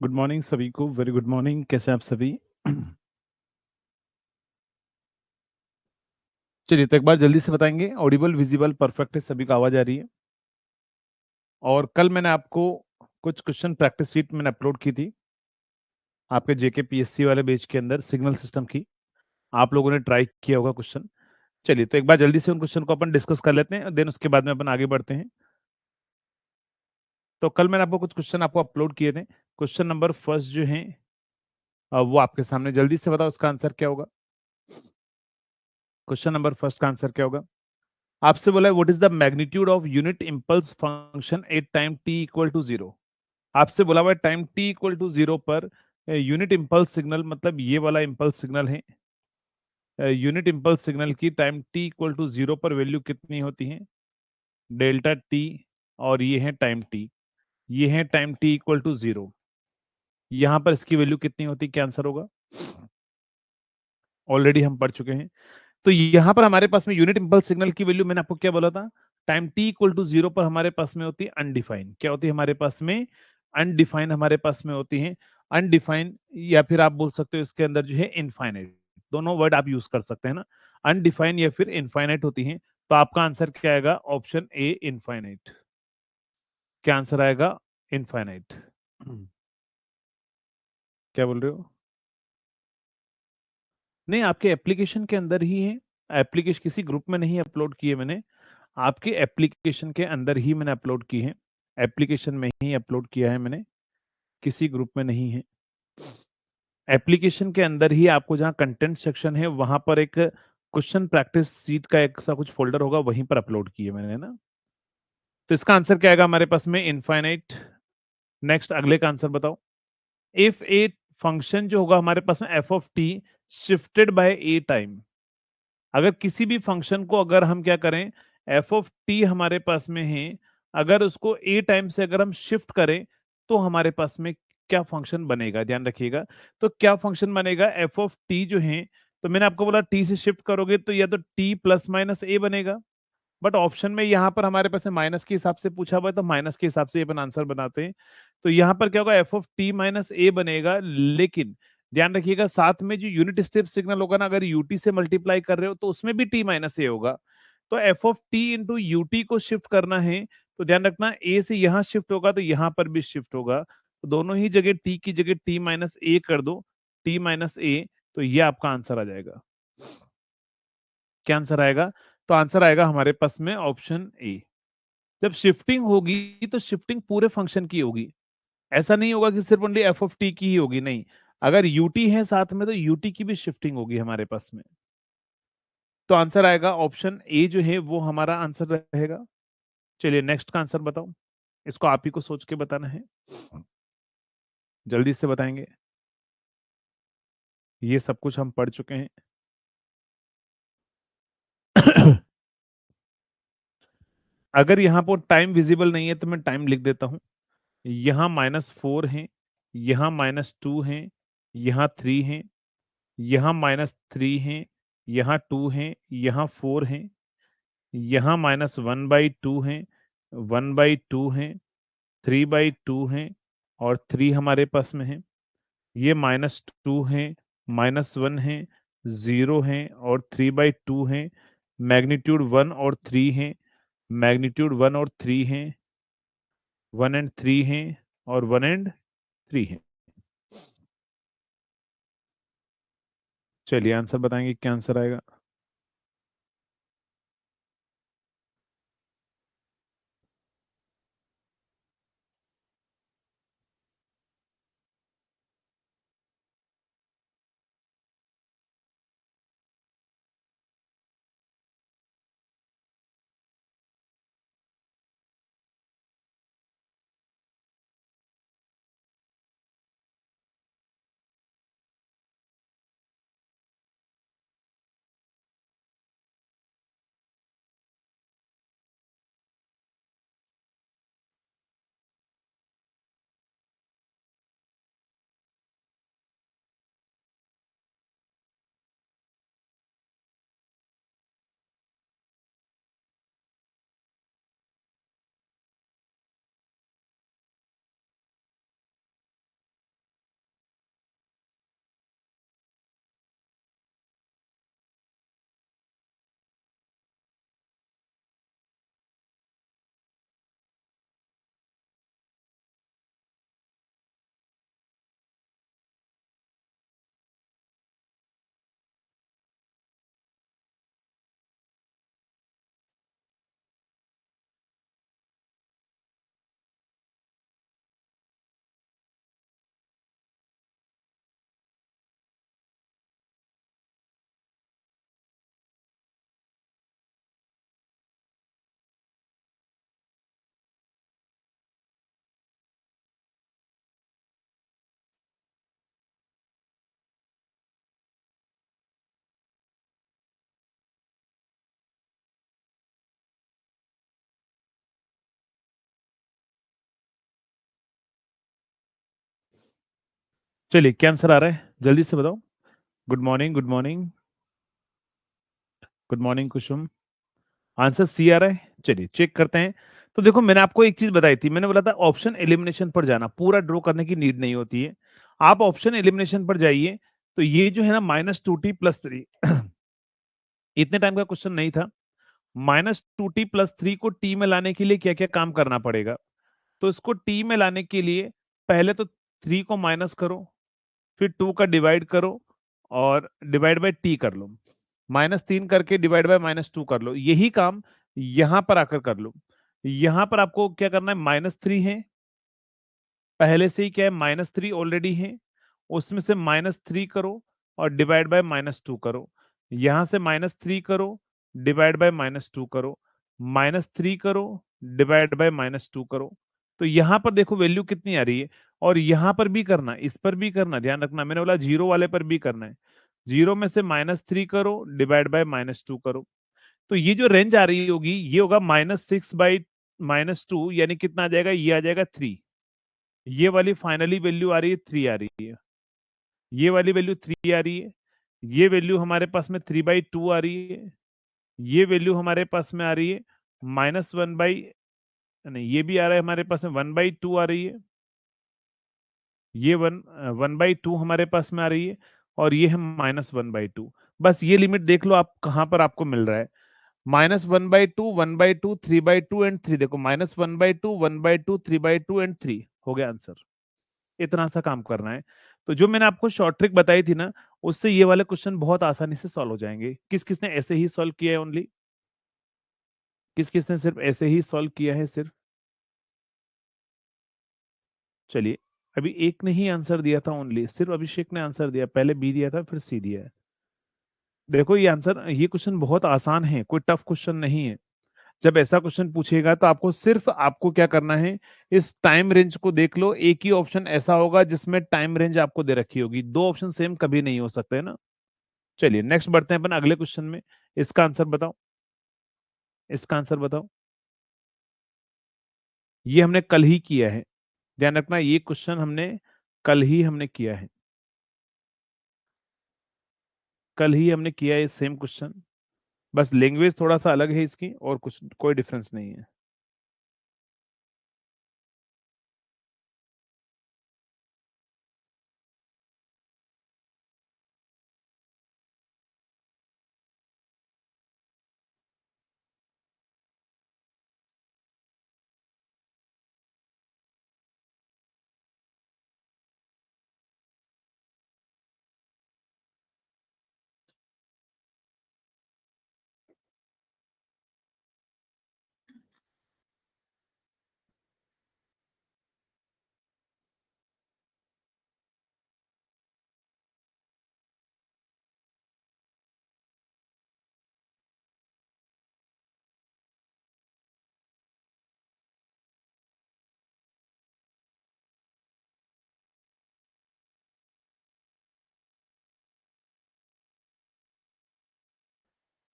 Good morning सभी को, very good morning. कैसे हैं आप सभी? चलिए तो एक बार जल्दी से बताएंगे, ऑडिबल, विजिबल, परफेक्ट है, सभी को आवाज आ रही है? और कल मैंने आपको कुछ क्वेश्चन प्रैक्टिस शीट मैंने अपलोड की थी आपके जेके पीएससी वाले बैच के अंदर, सिग्नल सिस्टम की। आप लोगों ने ट्राई किया होगा क्वेश्चन। चलिए तो एक बार जल्दी से उन क्वेश्चन को अपन डिस्कस कर लेते हैं, देन उसके बाद में अपन आगे बढ़ते हैं। तो कल मैंने आपको कुछ क्वेश्चन आपको अपलोड किए थे। क्वेश्चन नंबर फर्स्ट जो है वो आपके सामने, जल्दी से बताओ उसका आंसर क्या होगा। क्वेश्चन नंबर फर्स्ट का आंसर क्या होगा? आपसे बोला है what is the magnitude of unit impulse function at time t equal to zero. आपसे बोला हुआ है time t equal to zero पर यूनिट इंपल्स सिग्नल, मतलब ये वाला इंपल्स सिग्नल है, यूनिट इंपल्स सिग्नल की time t equal to zero पर वैल्यू कितनी होती है? Delta t. और ये है टाइम टी, ये है time t equal to zero. यहां पर इसकी वैल्यू कितनी होती, क्या आंसर होगा? ऑलरेडी हम पढ़ चुके हैं। तो यहां पर हमारे पास में यूनिट इंपल्स सिग्नल की वैल्यू मैंने आपको क्या बोला था? Time t equal to zero पर हमारे पास में होती है अनडिफाइंड। क्या होती है हमारे पास में? अनडिफाइंड हमारे पास में होती है। अनडिफाइंड, या फिर आप बोल सकते हो इसके अंदर जो है इनफाइनाइट, दोनों वर्ड आप यूज कर सकते हैं ना। अनडिफाइंड या फिर इनफाइनाइट होती है। तो आपका आंसर क्या आएगा? Option A, infinite. क्या आंसर आएगा? इनफाइनाइट। क्या बोल रहे हो? नहीं, आपके एप्लीकेशन के अंदर ही है। एप्लीकेशन किसी ग्रुप में नहीं अपलोड किए मैंने, आपके एप्लीकेशन के अंदर ही मैंने अपलोड की है। एप्लीकेशन में ही अपलोड किया है मैंने, किसी ग्रुप में नहीं है। एप्लीकेशन के अंदर ही आपको जहां कंटेंट सेक्शन है वहां पर एक क्वेश्चन प्रैक्टिस सीट का एक सा कुछ फोल्डर होगा, वहीं पर अपलोड किए मैंने ना। तो इसका आंसर क्या आएगा हमारे पास में? इनफाइनाइट। नेक्स्ट, अगले का आंसर बताओ। इफ ए फंक्शन जो होगा हमारे पास में f of t shifted by a time, अगर किसी भी फंक्शन को अगर हम क्या करें, एफ ऑफ टी हमारे पास में है, अगर उसको ए टाइम से अगर हम शिफ्ट करें तो हमारे पास में क्या फंक्शन बनेगा, ध्यान रखिएगा। तो क्या फंक्शन बनेगा? एफ ऑफ टी जो है, तो मैंने आपको बोला टी से शिफ्ट करोगे तो या तो टी प्लस माइनस ए बनेगा, बट ऑप्शन में यहां पर हमारे पास माइनस के हिसाब से पूछा हुआ है, तो माइनस के हिसाब से अपन आंसर बनाते हैं। तो यहां पर क्या होगा? एफ ऑफ टी माइनस ए बनेगा। लेकिन ध्यान रखिएगा, साथ में जो यूनिट स्टेप सिग्नल होगा ना, अगर यूटी से मल्टीप्लाई कर रहे हो तो उसमें भी टी माइनस ए होगा। तो f of T into UT को शिफ्ट करना है, तो ध्यान रखना ए से यहां शिफ्ट होगा तो यहां पर भी शिफ्ट होगा, तो दोनों ही जगह टी की जगह टी माइनस ए कर दो, टी माइनस ए। तो ये आपका आंसर आ जाएगा। क्या आंसर आएगा? तो आंसर आएगा हमारे पास में ऑप्शन ए। जब शिफ्टिंग होगी तो शिफ्टिंग पूरे फंक्शन की होगी, ऐसा नहीं होगा कि सिर्फ ओनली एफ ऑफ टी की ही होगी, नहीं। अगर यूटी है साथ में तो यूटी की भी शिफ्टिंग होगी हमारे पास में। तो आंसर आएगा ऑप्शन ए जो है वो हमारा आंसर रहेगा। चलिए नेक्स्ट का आंसर बताओ, इसको आप ही को सोच के बताना है, जल्दी से बताएंगे। ये सब कुछ हम पढ़ चुके हैं। अगर यहाँ पर टाइम विजिबल नहीं है तो मैं टाइम लिख देता हूं। यहाँ -4 है, यहाँ -2 है, यहाँ 3 है, यहाँ -3 है, यहाँ 2 है, यहाँ 4 है, यहाँ -1/2 है, 1/2 है, 3/2 है, और 3 हमारे पास में है। ये -2 है, -1 है, 0 है, और 3/2 है। मैग्नीट्यूड 1 और 3 है, मैग्नीट्यूड 1 और 3 है, 1 एंड 3 है, और 1 एंड 3 है। चलिए आंसर बताएंगे, क्या आंसर आएगा? चलिए क्या आंसर आ रहा है जल्दी से बताओ। Good morning, good morning, good morning Kusum. Answer C आ रहा है। चलिए चेक करते हैं। तो देखो मैंने आपको एक चीज बताई थी, मैंने बोला था ऑप्शन एलिमिनेशन पर जाना, पूरा ड्रॉ करने की नीड नहीं होती है। आप ऑप्शन एलिमिनेशन पर जाइए। तो ये जो है ना -2t+3 इतने टाइम का क्वेश्चन नहीं था। -2t+3 को टी में लाने के लिए क्या क्या काम करना पड़ेगा। तो इसको टी में लाने के लिए पहले तो 3 को माइनस करो, फिर 2 का डिवाइड करो और डिवाइड बाय टी कर लो। -3 करके डिवाइड बाय -2 कर लो। यही काम यहां पर आकर कर लो। यहां पर आपको क्या करना है, -3 है पहले से ही, क्या है -3 ऑलरेडी है, उसमें से -3 करो और डिवाइड बाय -2 करो। यहां से -3 करो, डिवाइड बाय -2 करो, -3 करो, डिवाइड बाय -2 करो। तो यहां पर देखो वैल्यू कितनी आ रही है। और यहां पर भी करना, इस पर भी करना, ध्यान रखना मैंने बोला जीरो वाले पर भी करना है। जीरो में से -3 करो, डिवाइड बाय -2 करो। तो ये जो रेंज आ रही होगी ये होगा -6/-2, यानी कितना आ जाएगा, ये आ जाएगा 3। ये वाली फाइनली वैल्यू आ रही है 3 आ रही है। ये वाली वैल्यू 3 आ रही है। ये वैल्यू हमारे पास में 3/2 आ रही है। ये वैल्यू हमारे पास में आ रही है -1 बाई, नहीं ये भी आ रहा है हमारे पास में 1/2 आ रही है। ये 1/2 हमारे पास में आ रही है। और ये है -1/2। बस ये लिमिट देख लो आप कहां पर आपको मिल रहा है। -1/2, 1/2, 3/2 एंड 3। देखो -1/2, 1/2, 3/2 एंड 3 हो गया आंसर। इतना सा काम करना है। तो जो मैंने आपको शॉर्ट ट्रिक बताई थी ना, उससे ये वाले क्वेश्चन बहुत आसानी से सॉल्व हो जाएंगे। किस किसने ऐसे ही सॉल्व किया है ओनली, किस किसने सिर्फ ऐसे ही सॉल्व किया है सिर्फ। चलिए, अभी एक ने ही आंसर दिया था ओनली, सिर्फ अभिषेक ने आंसर दिया, पहले बी दिया था फिर सी दिया है। देखो ये आंसर, ये क्वेश्चन बहुत आसान है, कोई टफ क्वेश्चन नहीं है। जब ऐसा क्वेश्चन पूछेगा तो आपको सिर्फ आपको क्या करना है, इस टाइम रेंज को देख लो। एक ही ऑप्शन ऐसा होगा जिसमें टाइम रेंज आपको दे रखी होगी, दो ऑप्शन सेम कभी नहीं हो सकते ना। चलिए नेक्स्ट बढ़ते हैं अपन अगले क्वेश्चन में। इसका आंसर बताओ, इसका आंसर बताओ। ये हमने कल ही किया है, ध्यान रखना ये क्वेश्चन हमने कल ही हमने किया है। कल ही हमने किया है सेम क्वेश्चन, बस लैंग्वेज थोड़ा सा अलग है इसकी, और कुछ कोई डिफरेंस नहीं है।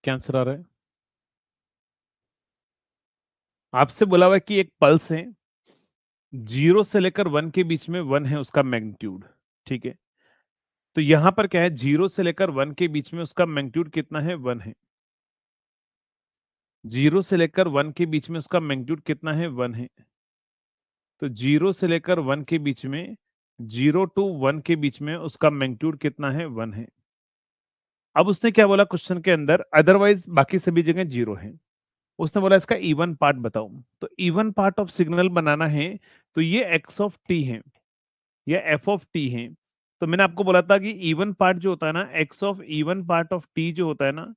क्या आंसर आ रहा है। आपसे बोला हुआ है कि एक पल्स है, 0 से लेकर 1 के बीच में 1 है उसका मैग्नीट्यूड, ठीक है। तो यहां पर क्या है, 0 से लेकर 1 के बीच में उसका मैग्नीट्यूड कितना है, 1 है। 0 से लेकर 1 के बीच में उसका मैग्नीट्यूड कितना है, 1 है। तो 0 से लेकर 1 के बीच में, 0 टू 1 के बीच में उसका मैग्नीट्यूड कितना है, 1 है। अब उसने क्या बोला क्वेश्चन के अंदर, अदरवाइज बाकी सभी जगह 0 है। उसने बोला इसका इवन पार्ट बताओ। तो इवन पार्ट ऑफ सिग्नल बनाना है तो ये एक्स ऑफ टी है या एफ ऑफ टी है। तो मैंने आपको बोला था कि इवन पार्ट जो होता है ना, x of even part of t जो होता है ना,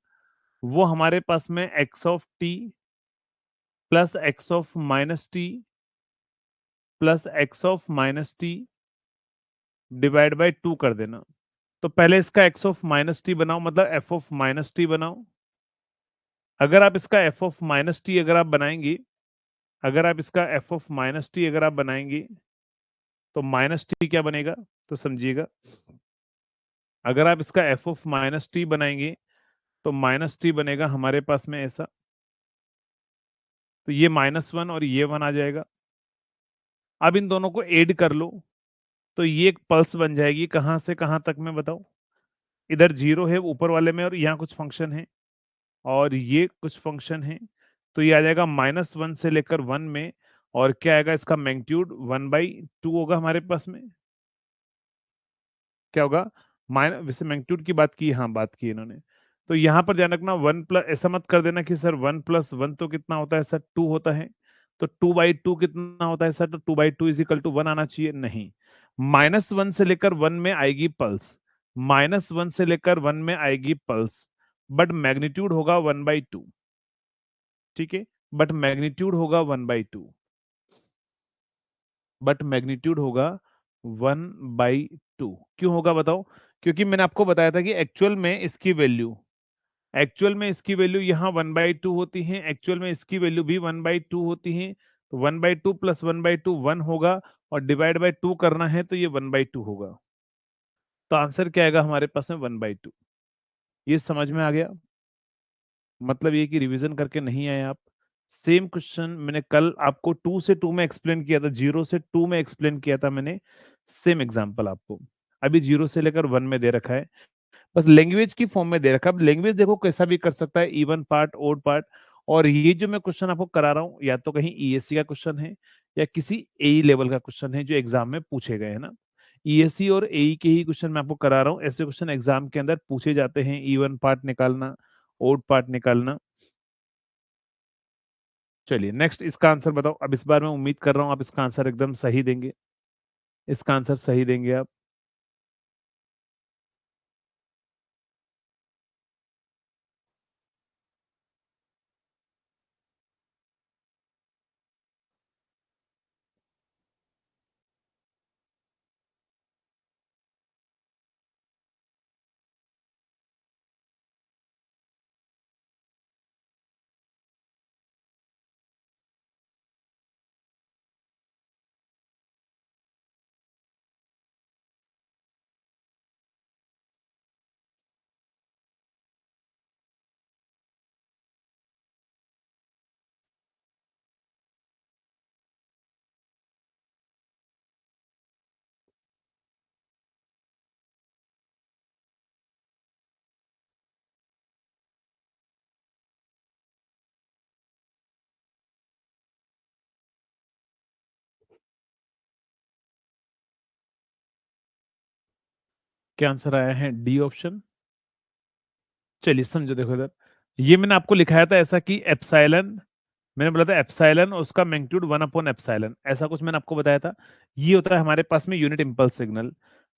वो हमारे पास में x of t plus x of minus T plus x of minus T divide by 2 कर देना। तो पहले इसका एक्स ऑफ माइनस टी बनाओ, मतलब एफ ऑफ माइनस टी बनाओ। अगर आप इसका एफ ऑफ माइनस टी अगर आप बनाएंगे, अगर आप इसका एफ ऑफ माइनस टी अगर आप बनाएंगे, तो माइनस टी क्या बनेगा, तो समझिएगा। अगर आप इसका एफ ऑफ माइनस टी बनाएंगे तो माइनस टी बनेगा हमारे पास में ऐसा। तो ये -1 और ये 1 आ जाएगा। अब इन दोनों को ऐड कर लो, तो ये एक पल्स बन जाएगी कहां से कहां तक मैं बताऊं, इधर 0 है ऊपर वाले में और यहाँ कुछ फंक्शन है और ये कुछ फंक्शन है, तो ये आ जाएगा -1 से लेकर 1 में, और क्या आएगा इसका मैग्नीट्यूड 1/2 होगा हमारे पास में। क्या होगा, माइनस, वैसे मैग्नीट्यूड की बात की, हाँ बात की इन्होंने, तो यहाँ पर ध्यान रखना 1 प्लस, ऐसा मत कर देना कि सर 1 + 1 तो कितना होता है सर 2 होता है, तो 2/2 कितना होता है सर, तो 2/2 = 1 आना चाहिए, नहीं, -1 से लेकर 1 में आएगी पल्स, -1 से लेकर 1 में आएगी पल्स, बट मैग्नीट्यूड होगा 1/2, ठीक है, बट मैग्नीट्यूड होगा 1/2, बट मैग्नीट्यूड होगा 1/2, क्यों होगा बताओ, क्योंकि मैंने आपको बताया था कि एक्चुअल में इसकी वैल्यू यहाँ 1/2 होती है, एक्चुअल में इसकी वैल्यू भी 1/2 होती है, तो 1/2 + 1/2 1 होगा, और डिवाइड बाय 2 करना है तो ये 1/2 होगा, तो आंसर क्या आएगा हमारे पास में 1/2। ये समझ में आ गया, मतलब ये कि रिवीजन करके नहीं आए आप। सेम क्वेश्चन मैंने कल आपको 2 से 2 में एक्सप्लेन किया था, 0 से 2 में एक्सप्लेन किया था मैंने, सेम एग्जांपल आपको अभी 0 से लेकर 1 में दे रखा है, बस लैंग्वेज की फॉर्म में दे रखा है। अब लैंग्वेज देखो कैसा भी कर सकता है, इवन पार्ट, ओड पार्ट, और ये जो मैं क्वेश्चन आपको करा रहा हूँ या तो कहीं ईएससी का क्वेश्चन है या किसी एई लेवल का क्वेश्चन है जो एग्जाम में पूछे गए हैं ना, ईएससी और एई के ही क्वेश्चन मैं आपको करा रहा हूँ, ऐसे क्वेश्चन एग्जाम के अंदर पूछे जाते हैं, इवन पार्ट निकालना, ओड पार्ट निकालना। चलिए नेक्स्ट इसका आंसर बताओ, अब इस बार मैं उम्मीद कर रहा हूँ आप इसका आंसर एकदम सही देंगे, इसका आंसर सही देंगे आप। क्या आंसर आया है, डी ऑप्शन। चलिए समझो, देखो इधर, ये मैंने आपको लिखाया था ऐसा कि एप्सिलॉन, मैंने बोला था एप्सिलॉन और उसका मैग्नीट्यूड 1/एप्सिलॉन, ऐसा कुछ मैंने आपको बताया था। ये होता है हमारे पास में यूनिट इंपल्स सिग्नल,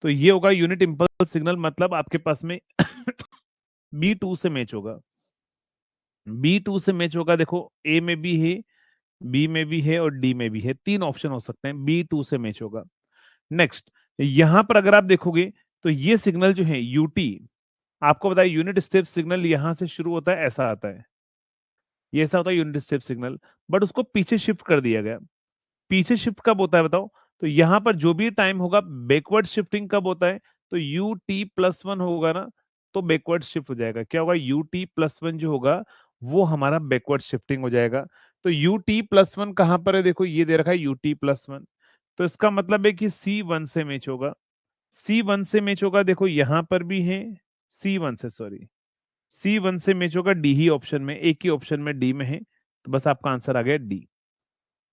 तो ये होगा यूनिट इंपल्स सिग्नल, मतलब आपके पास में B2 से मैच होगा, B2 से मैच होगा, देखो ए में भी है, बी में भी है और डी में भी है, तीन ऑप्शन हो सकते हैं, B2 से मैच होगा। नेक्स्ट, यहां पर अगर आप देखोगे तो ये सिग्नल जो है यूटी, आपको बताया यूनिट स्टेप सिग्नल यहां से शुरू होता है, ऐसा आता है, ये ऐसा होता है यूनिट स्टेप सिग्नल, बट उसको पीछे शिफ्ट कर दिया गया। पीछे शिफ्ट कब होता है बताओ, तो यहां पर जो भी टाइम होगा, बैकवर्ड शिफ्टिंग कब होता है, तो ut+1 होगा ना, तो बैकवर्ड शिफ्ट हो जाएगा, क्या होगा, ut+1 जो होगा वो हमारा बैकवर्ड शिफ्टिंग हो जाएगा। तो ut+1 कहां पर है, देखो ये दे रखा है ut+1, तो इसका मतलब है कि C1 से मैच होगा, C1 से मैच होगा, देखो यहां पर भी है, C1 से, सॉरी, C1 से मैच होगा, डी ही ऑप्शन में, एक ही ऑप्शन में डी में है, तो बस आपका आंसर आ गया डी।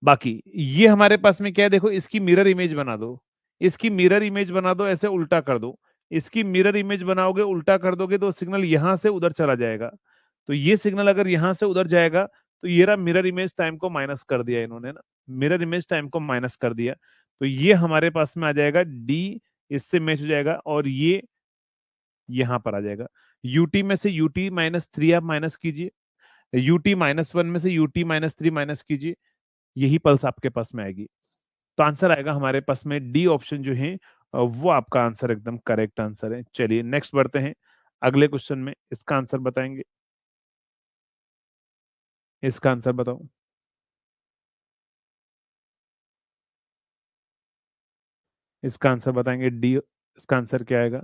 बाकी ये हमारे पास में क्या है, देखो इसकी मिरर इमेज बना दो, इसकी मिरर इमेज बना दो, ऐसे उल्टा कर दो, इसकी मिरर इमेज बनाओगे, उल्टा कर दोगे तो सिग्नल यहां से उधर चला जाएगा, तो ये सिग्नल अगर यहां से उधर जाएगा तो ये रहा, मिरर इमेज टाइम को माइनस कर दिया इन्होंने ना, मिरर इमेज टाइम को माइनस कर दिया, तो ये हमारे पास में आ जाएगा डी, इससे मैच हो जाएगा, और ये यहां पर आ जाएगा। यूटी में से ut-3 आप माइनस कीजिए, ut-1 में से ut-3 माइनस कीजिए, यही पल्स आपके पास में आएगी, तो आंसर आएगा हमारे पास में डी ऑप्शन जो है, वो आपका आंसर एकदम करेक्ट आंसर है। चलिए नेक्स्ट बढ़ते हैं अगले क्वेश्चन में, इसका आंसर बताएंगे, इसका आंसर बताओ, इसका आंसर बताएंगे डी, इसका आंसर क्या आएगा।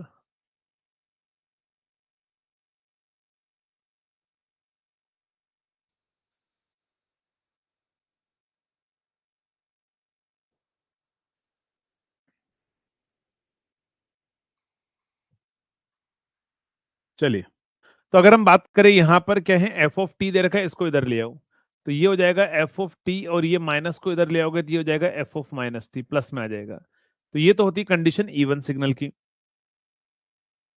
चलिए, तो अगर हम बात करें यहाँ पर क्या है, एफ ऑफ टी दे रखा है, इसको इधर ले आओ, तो ये हो जाएगा एफ ऑफ टी, और ये माइनस को इधर ले आओगे तो ये हो जाएगा F of minus T, plus में आ जाएगा। तो ये तो होती कंडीशन इवन सिग्नल की,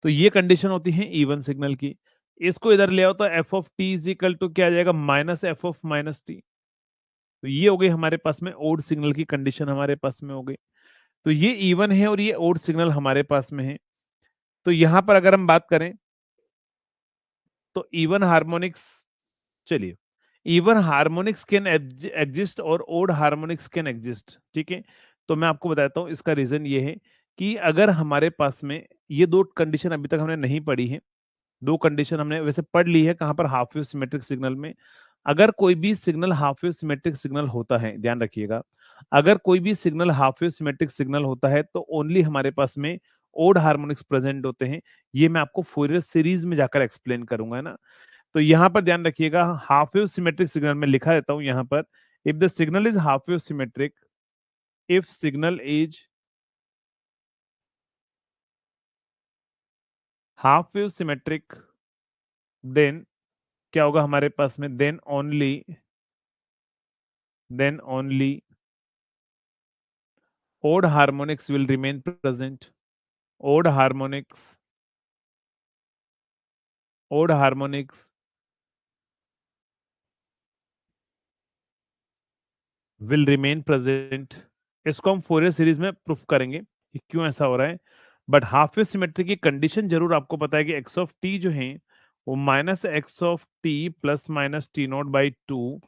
तो ये कंडीशन होती है इवन सिग्नल की। इसको इधर ले आओ तो f of t is equal to क्या आ जाएगा, minus f of minus t. तो ये हो गई हमारे पास में ओड सिग्नल की कंडीशन, हमारे पास में हो गई। तो ये इवन है और ये ओड सिग्नल हमारे पास में है। तो यहां पर अगर हम बात करें तो इवन हार्मोनिक्स, चलिए, इवन हार्मोनिक्स कैन एग्जिस्ट और ओड हार्मोनिक्स कैन एग्जिस्ट, ठीक है। तो मैं आपको बताता हूँ, इसका रीजन ये है कि अगर हमारे पास में ये दो कंडीशन अभी तक हमने नहीं पढ़ी है, दो कंडीशन हमने वैसे पढ़ ली है, कहां पर, हाफ वेव सिमेट्रिक सिग्नल में। अगर कोई भी signal half wave symmetric signal होता है, ध्यान रखिएगा, अगर कोई भी signal half wave symmetric signal होता है तो ओनली हमारे पास में ओड हार्मोनिक्स प्रेजेंट होते हैं। ये मैं आपको फोरियर सीरीज में जाकर एक्सप्लेन करूंगा, है ना। तो यहां पर ध्यान रखिएगा, हाफ वेव सिमेट्रिक सिग्नल में लिखा देता हूं यहां पर, if the signal is half wave symmetric, if signal is half wave symmetric, then क्या होगा हमारे पास में, then only odd harmonics will remain present. Odd harmonics, odd harmonics will remain present. इसको हम फोरियर सीरीज में प्रूफ करेंगे कि क्यों ऐसा हो रहा है। बट हाफ वेव सिमेट्री की कंडीशन जरूर आपको पता है कि एक्स ऑफ टी जो है वो minus x of t plus minus t naught by two,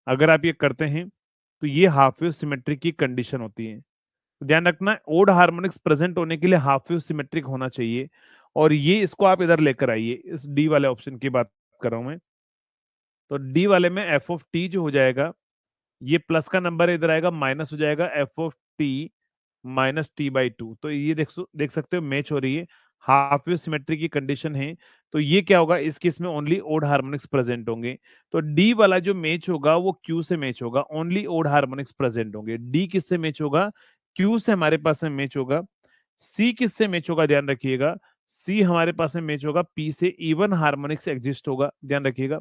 अगर आप ये करते हैं तो ये हाफ वेव सिमेट्री की कंडीशन होती है। तो ध्यान रखना, ओड हार्मोनिक्स प्रेजेंट होने के लिए हाफ वेव सिमेट्रिक होना चाहिए, और ये इसको आप इधर लेकर आइए, इस डी वाले ऑप्शन की बात कर रहा हूं मैं। तो डी वाले में एफ ऑफ टी जो हो जाएगा, ये प्लस का नंबर इधर आएगा, माइनस हो जाएगा F of T minus T by two. तो ये देख सकते हो मैच हो रही है, हाफ वेव सिमेट्री की कंडीशन है। तो ये क्या होगा, इस केस में ओनली ओड हार्मोनिक्स प्रेजेंट होंगे। तो डी वाला जो मैच होगा वो क्यू से मैच होगा, ओनली ओड हार्मोनिक्स प्रेजेंट होंगे। डी किससे मैच होगा, क्यू से हमारे पास में मैच होगा। सी किससे मैच होगा, ध्यान रखिएगा, सी हमारे पास में मैच होगा पी से, इवन हार्मोनिक्स एग्जिस्ट होगा, ध्यान रखिएगा।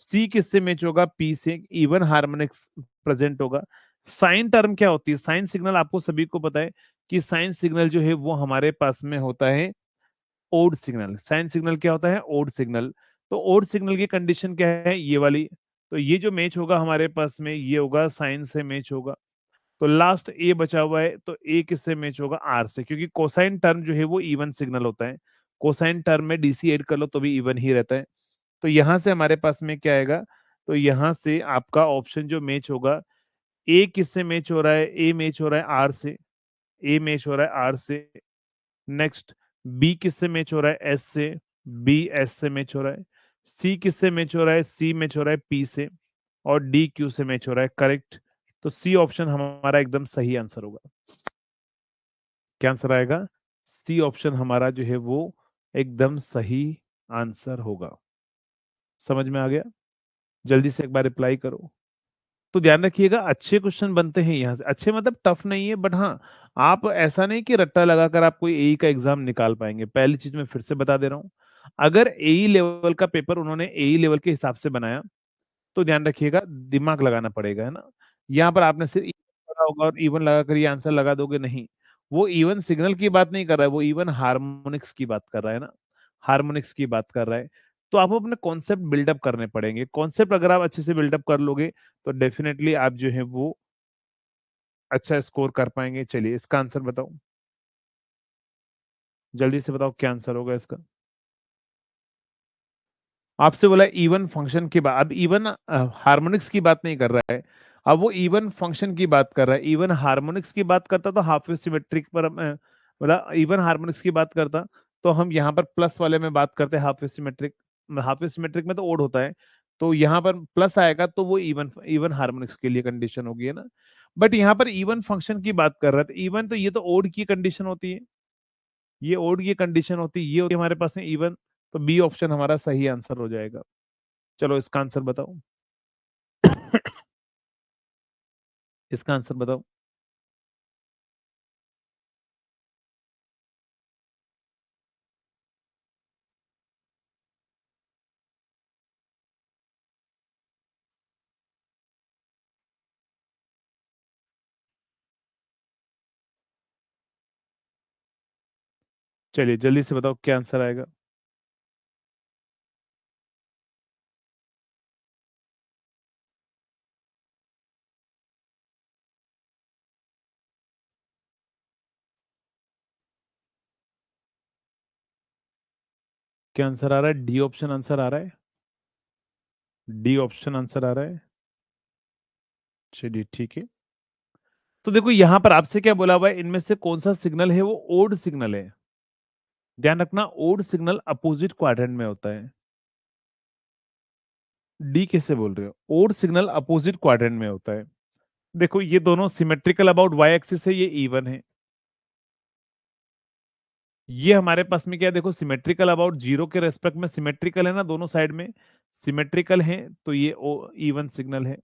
सी किससे मैच होगा, पी से, इवन हार्मोनिक्स प्रेजेंट होगा। साइन टर्म क्या होती है, साइन सिग्नल आपको सभी को पता है कि साइन सिग्नल जो है वो हमारे पास में होता है ओड सिग्नल। साइन सिग्नल क्या होता है, ओड सिग्नल। तो ओड सिग्नल की कंडीशन क्या है, ये वाली। तो ये जो मैच होगा हमारे पास में ये होगा साइन से मैच होगा। तो लास्ट ए बचा हुआ है, तो ए किससे मैच होगा, आर से, क्योंकि कोसाइन टर्म जो है वो इवन सिग्नल होता है। कोसाइन टर्म में डीसी ऐड कर लो तो भी इवन ही रहता है। तो यहां से हमारे पास में क्या आएगा, तो यहां से आपका ऑप्शन जो मैच होगा, ए किससे मैच हो रहा है, ए मैच हो रहा है आर से, ए मैच हो रहा है आर से। नेक्स्ट, बी किससे मैच हो रहा है, एस से, बी एस से मैच हो रहा है। सी किससे मैच हो रहा है, सी मैच हो रहा है पी से। और डी क्यू से मैच हो रहा है, करेक्ट। तो सी ऑप्शन हमारा एकदम सही आंसर होगा। क्या आंसर आएगा, सी ऑप्शन हमारा जो है वो एकदम सही आंसर होगा। समझ में आ गया, जल्दी से एक बार रिप्लाई करो। तो ध्यान रखिएगा, अच्छे क्वेश्चन बनते हैं यहाँ से, अच्छे मतलब टफ नहीं है, बट हाँ, आप ऐसा नहीं कि रट्टा लगाकर आप कोई एई का एग्जाम निकाल पाएंगे। पहली चीज मैं फिर से बता दे रहा हूँ, अगर एई लेवल का पेपर उन्होंने एई लेवल के हिसाब से बनाया तो ध्यान रखिएगा दिमाग लगाना पड़ेगा, है ना। यहाँ पर आपने सिर्फ even लगा होगा और इवन लगाकर ये आंसर लगा दोगे, नहीं। वो इवन सिग्नल की बात नहीं कर रहा है, वो इवन हार्मोनिक्स की बात कर रहा है ना, हार्मोनिक्स की बात कर रहा है। तो आपको अपने कॉन्सेप्ट बिल्डअप करने पड़ेंगे। कॉन्सेप्ट अगर आप अच्छे से बिल्डअप कर लोगे तो डेफिनेटली आप जो है वो अच्छा स्कोर कर पाएंगे। चलिए इसका आंसर बताओ, जल्दी से बताओ क्या आंसर होगा इसका। आपसे बोला इवन फंक्शन की बात, अब इवन हार्मोनिक्स की बात नहीं कर रहा है, अब वो इवन फंक्शन की बात कर रहा है। इवन हार्मोनिक्स की बात करता तो हाफ वेव सिमेट्रिक पर मतलब इवन हार्मोनिक्स की बात करता तो हम यहाँ पर प्लस वाले में बात करते, half wave symmetric. Half wave symmetric में तो ओड होता है, तो यहाँ पर प्लस आएगा तो वो इवन इवन हार्मोनिक्स के लिए कंडीशन होगी, है ना। बट यहाँ पर इवन फंक्शन की बात कर रहा है, तो इवन तो ये तो ओड की कंडीशन होती है, ये ओड की कंडीशन होती है, ये होती है हमारे पास में इवन। तो बी ऑप्शन हमारा सही आंसर हो जाएगा। चलो इसका आंसर बताओ। इसका आंसर बताओ। चलिए जल्दी से बताओ क्या आंसर आएगा। क्या आंसर आ रहा है? डी ऑप्शन आंसर आ रहा है। डी ऑप्शन आंसर आ रहा है। चलिए ठीक है। तो देखो यहां पर आपसे क्या बोला हुआ है, इनमें से कौन सा सिग्नल है वो ओड सिग्नल है। ध्यान रखना, ओड सिग्नल अपोजिट क्वाड्रेंट में होता है। डी कैसे बोल रहे हो? ओड सिग्नल अपोजिट क्वाड्रेंट में होता है। देखो ये दोनों सिमेट्रिकल अबाउट वाई एक्सिस है, ये इवन है। ये हमारे पास में क्या है, देखो सिमेट्रिकल अबाउट जीरो के रेस्पेक्ट में सिमेट्रिकल है ना, दोनों साइड में सिमेट्रिकल है, तो ये इवन सिग्नल है।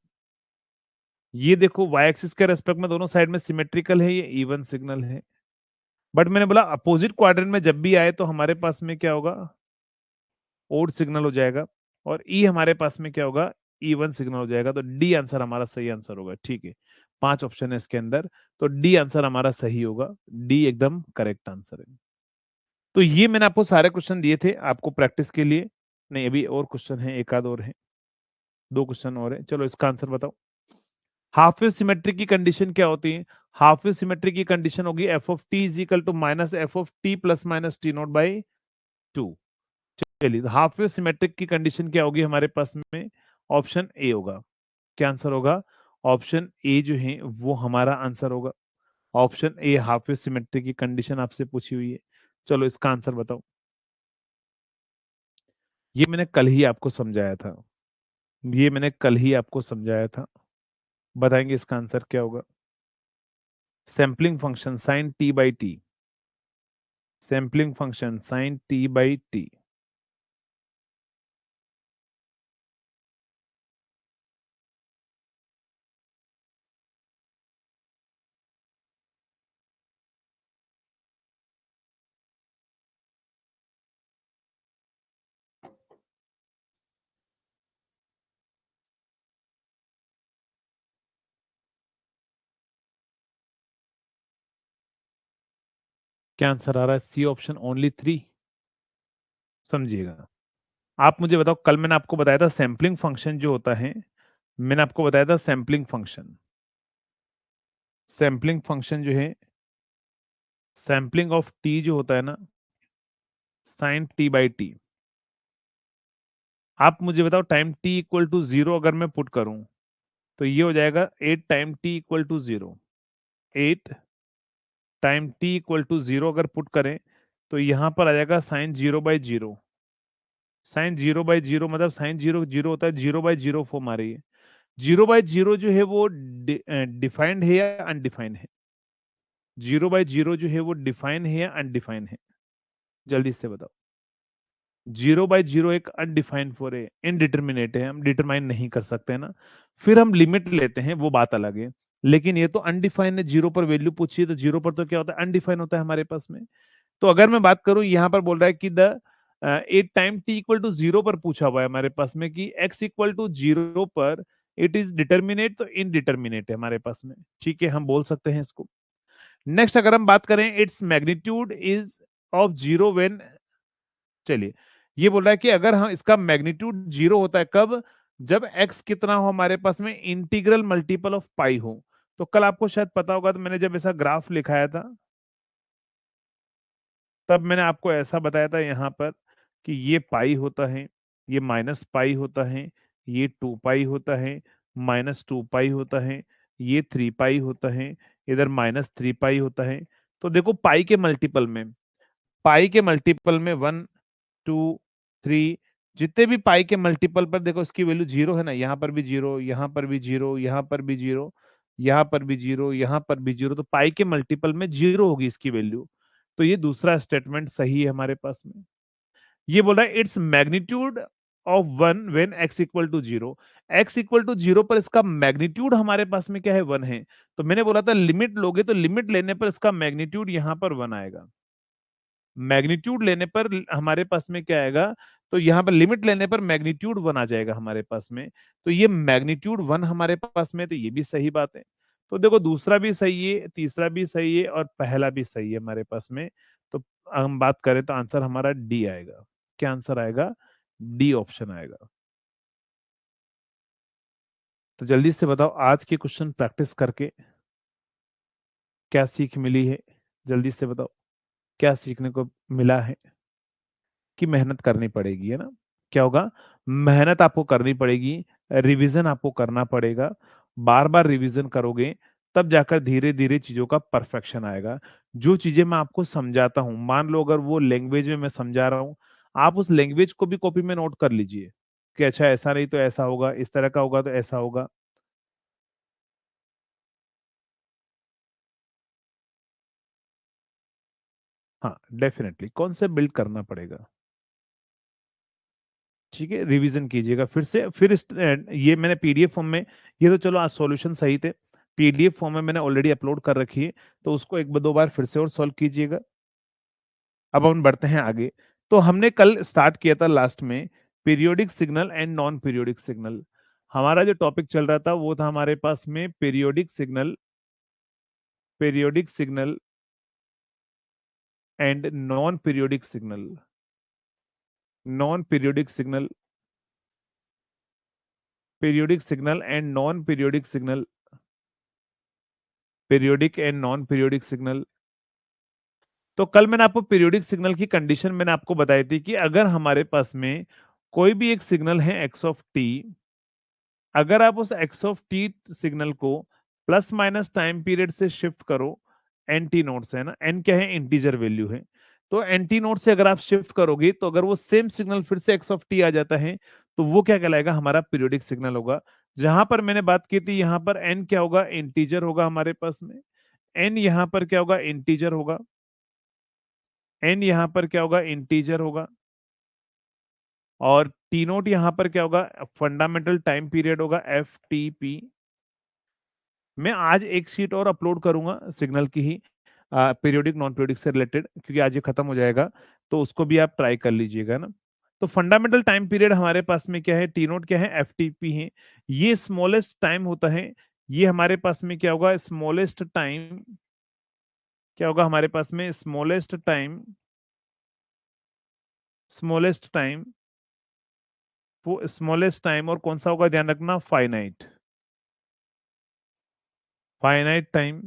ये देखो वाई एक्सिस के रेस्पेक्ट में दोनों साइड में सिमेट्रिकल है, ये इवन सिग्नल है। बट मैंने बोला अपोजिट क्वाड्रेंट में जब भी आए तो हमारे पास में क्या होगा, ओड सिग्नल हो जाएगा। और ई हमारे पास में क्या होगा, इवन सिग्नल हो जाएगा। तो डी आंसर हमारा सही आंसर होगा। ठीक है, 5 ऑप्शन है इसके अंदर, तो डी आंसर हमारा सही होगा। डी एकदम करेक्ट आंसर है। तो ये मैंने आपको सारे क्वेश्चन दिए थे आपको प्रैक्टिस के लिए। नहीं अभी और क्वेश्चन है, एक आध और है, 2 क्वेश्चन और है। चलो इसका आंसर बताओ। हाफ वेव सिमेट्री की कंडीशन क्या होती है? हाफ वेव सिमेट्री की कंडीशन होगी f of t is equal to minus f of t plus minus t naught by 2। चलिए हाफ वेव सिमेट्रिक की कंडीशन क्या होगी हमारे पास में? ऑप्शन ए होगा। क्या आंसर होगा? ऑप्शन ए जो है वो हमारा आंसर होगा। Option A half wave symmetric की कंडीशन आपसे पूछी हुई है। चलो इसका आंसर बताओ। ये मैंने कल ही आपको समझाया था। ये मैंने कल ही आपको समझाया था। बताएंगे इसका आंसर क्या होगा? Sampling function sine t by t. Sampling function sine t by t. क्या आंसर आ रहा है? C option only 3। समझिएगा, आप मुझे बताओ, कल मैंने आपको बताया था सैंपलिंग फंक्शन जो होता है, मैंने आपको बताया था सैंपलिंग फंक्शन। सैंपलिंग फंक्शन जो है, सैंपलिंग ऑफ टी जो होता है ना, साइन टी बाई टी। आप मुझे बताओ टाइम टी इक्वल टू 0 अगर मैं पुट करूं तो ये हो जाएगा 8 time t equal to 0। 8 time t equal to 0 अगर पुट करें तो यहां पर आ जाएगा साइन 0/0। साइन 0/0 मतलब साइन 0 होता है, 0/0 फॉर्म आ रही है। 0/0 जो है वो डिफाइंड है या अनडिफाइंड है? 0/0 जो है वो डिफाइन है या अनडिफाइंड है? जल्दी से बताओ। 0/0 एक अनडिफाइंड फॉर है, इनडिटर्मिनेट है, हम डिटरमाइन नहीं कर सकते हैं ना। फिर हम लिमिट लेते हैं, वो बात अलग है। लेकिन ये तो अनडिफाइंड है, 0 पर वैल्यू पूछी है तो 0 पर तो क्या होता है, अनडिफाइंड होता है हमारे पास में। तो अगर मैं बात करूं, यहां पर बोल रहा है कि the 8 time t equal to 0 पर पूछा हुआ है हमारे पास में कि x इक्वल टू 0 पर इट इज डिटर्मिनेट तो इनडिटर्मिनेट है हमारे पास में। ठीक है, हम बोल सकते हैं इसको। नेक्स्ट अगर हम बात करें, its magnitude is of 0 when. चलिए, ये बोल रहा है कि अगर हम इसका मैग्नीट्यूड 0 होता है कब? जब x कितना हो हमारे पास में, इंटीग्रल मल्टीपल ऑफ पाई हो। तो कल आपको शायद पता होगा, तो मैंने जब ऐसा ग्राफ लिखाया था तब मैंने आपको ऐसा बताया था यहाँ पर कि ये पाई होता है, ये माइनस पाई होता है, ये 2 पाई होता है, -2 पाई होता है, ये 3 पाई होता है, इधर -3 पाई होता है। तो देखो पाई के मल्टीपल में, पाई के मल्टीपल में 1 2 3, जितने भी पाई के मल्टीपल पर देखो इसकी वैल्यू 0 है ना, यहाँ पर भी 0, यहाँ पर भी 0, यहाँ पर भी 0, यहाँ पर भी 0, यहाँ पर भी 0, तो पाई के मल्टीपल में 0 होगी इसकी वैल्यू। तो ये दूसरा स्टेटमेंट सही है हमारे पास में। ये बोल रहा है it's magnitude of 1 when x equal to 0। x equal to 0 पर इसका मैग्नीट्यूड हमारे पास में क्या है, 1 है। तो मैंने बोला था लिमिट लोगे तो लिमिट लेने पर इसका मैग्नीट्यूड यहां पर 1 आएगा। मैग्नीट्यूड लेने पर हमारे पास में क्या आएगा, तो यहाँ पर लिमिट लेने पर मैग्नीट्यूड 1 आ जाएगा हमारे पास में। तो ये मैग्नीट्यूड 1 हमारे पास में, तो ये भी सही बात है। तो देखो दूसरा भी सही है, तीसरा भी सही है और पहला भी सही है हमारे पास में। तो हम बात करें तो आंसर हमारा डी आएगा। क्या आंसर आएगा? डी ऑप्शन आएगा। तो जल्दी से बताओ आज के क्वेश्चन प्रैक्टिस करके क्या सीख मिली है? जल्दी से बताओ क्या सीखने को मिला है? कि मेहनत करनी पड़ेगी, है ना? क्या होगा? मेहनत आपको करनी पड़ेगी, रिवीजन आपको करना पड़ेगा। बार बार रिवीजन करोगे तब जाकर धीरे धीरे चीजों का परफेक्शन आएगा। जो चीजें मैं आपको समझाता हूं, मान लो अगर वो लैंग्वेज में मैं समझा रहा हूं, आप उस लैंग्वेज को भी कॉपी में नोट कर लीजिए कि अच्छा ऐसा नहीं तो ऐसा होगा, इस तरह का होगा तो ऐसा होगा। हाँ डेफिनेटली कॉन्सेप्ट बिल्ड करना पड़ेगा। ठीक है, रिवीजन कीजिएगा फिर से। फिर ये मैंने पीडीएफ फॉर्म में, ये तो चलो आज सॉल्यूशन सही थे, पीडीएफ फॉर्म में मैंने ऑलरेडी अपलोड कर रखी है, तो उसको एक दो बार फिर से और सॉल्व कीजिएगा। अब हम बढ़ते हैं आगे। तो हमने कल स्टार्ट किया था लास्ट में periodic signal and non periodic signal. हमारा जो टॉपिक चल रहा था वो था हमारे पास में periodic signal, periodic signal and non periodic signal, non periodic signal, periodic signal and non periodic signal, periodic and non periodic signal. तो कल मैंने आपको पीरियोडिक सिग्नल की कंडीशन मैंने आपको बताई थी कि अगर हमारे पास में कोई भी एक सिग्नल है एक्स ऑफ टी, अगर आप उस एक्स ऑफ टी सिग्नल को प्लस माइनस टाइम पीरियड से शिफ्ट करो, एन टी नोट से, है ना, एन क्या है? इंटीजर वैल्यू है। तो एन टी नोट से अगर आप शिफ्ट करोगे तो अगर वो सेम सिग्नल फिर से एक्स ऑफ टी आ जाता है तो वो क्या कहलाएगा? हमारा पीरियोडिक सिग्नल होगा। जहां पर मैंने बात की थी यहां पर एन क्या होगा? इंटीजर होगा हमारे पास में। एन यहां पर क्या होगा? इंटीजर होगा। एन यहां पर क्या होगा? इंटीजर होगा। और टी नोट यहां पर क्या होगा? फंडामेंटल टाइम पीरियड होगा, एफ टी पी। मैं आज एक शीट और अपलोड करूंगा सिग्नल की ही, पीरियोडिक नॉन पीरियोडिक से रिलेटेड, क्योंकि आज ये खत्म हो जाएगा, तो उसको भी आप ट्राई कर लीजिएगा ना। तो फंडामेंटल टाइम पीरियड हमारे पास में क्या है? टी नोट क्या है? एफ टी पी है। ये स्मॉलेस्ट टाइम होता है। ये हमारे पास में क्या होगा? स्मॉलेस्ट टाइम क्या होगा हमारे पास में? स्मॉलेस्ट टाइम, स्मॉलेस्ट टाइम, वो स्मॉलेस्ट टाइम, और कौन सा होगा ध्यान रखना? Finite, finite time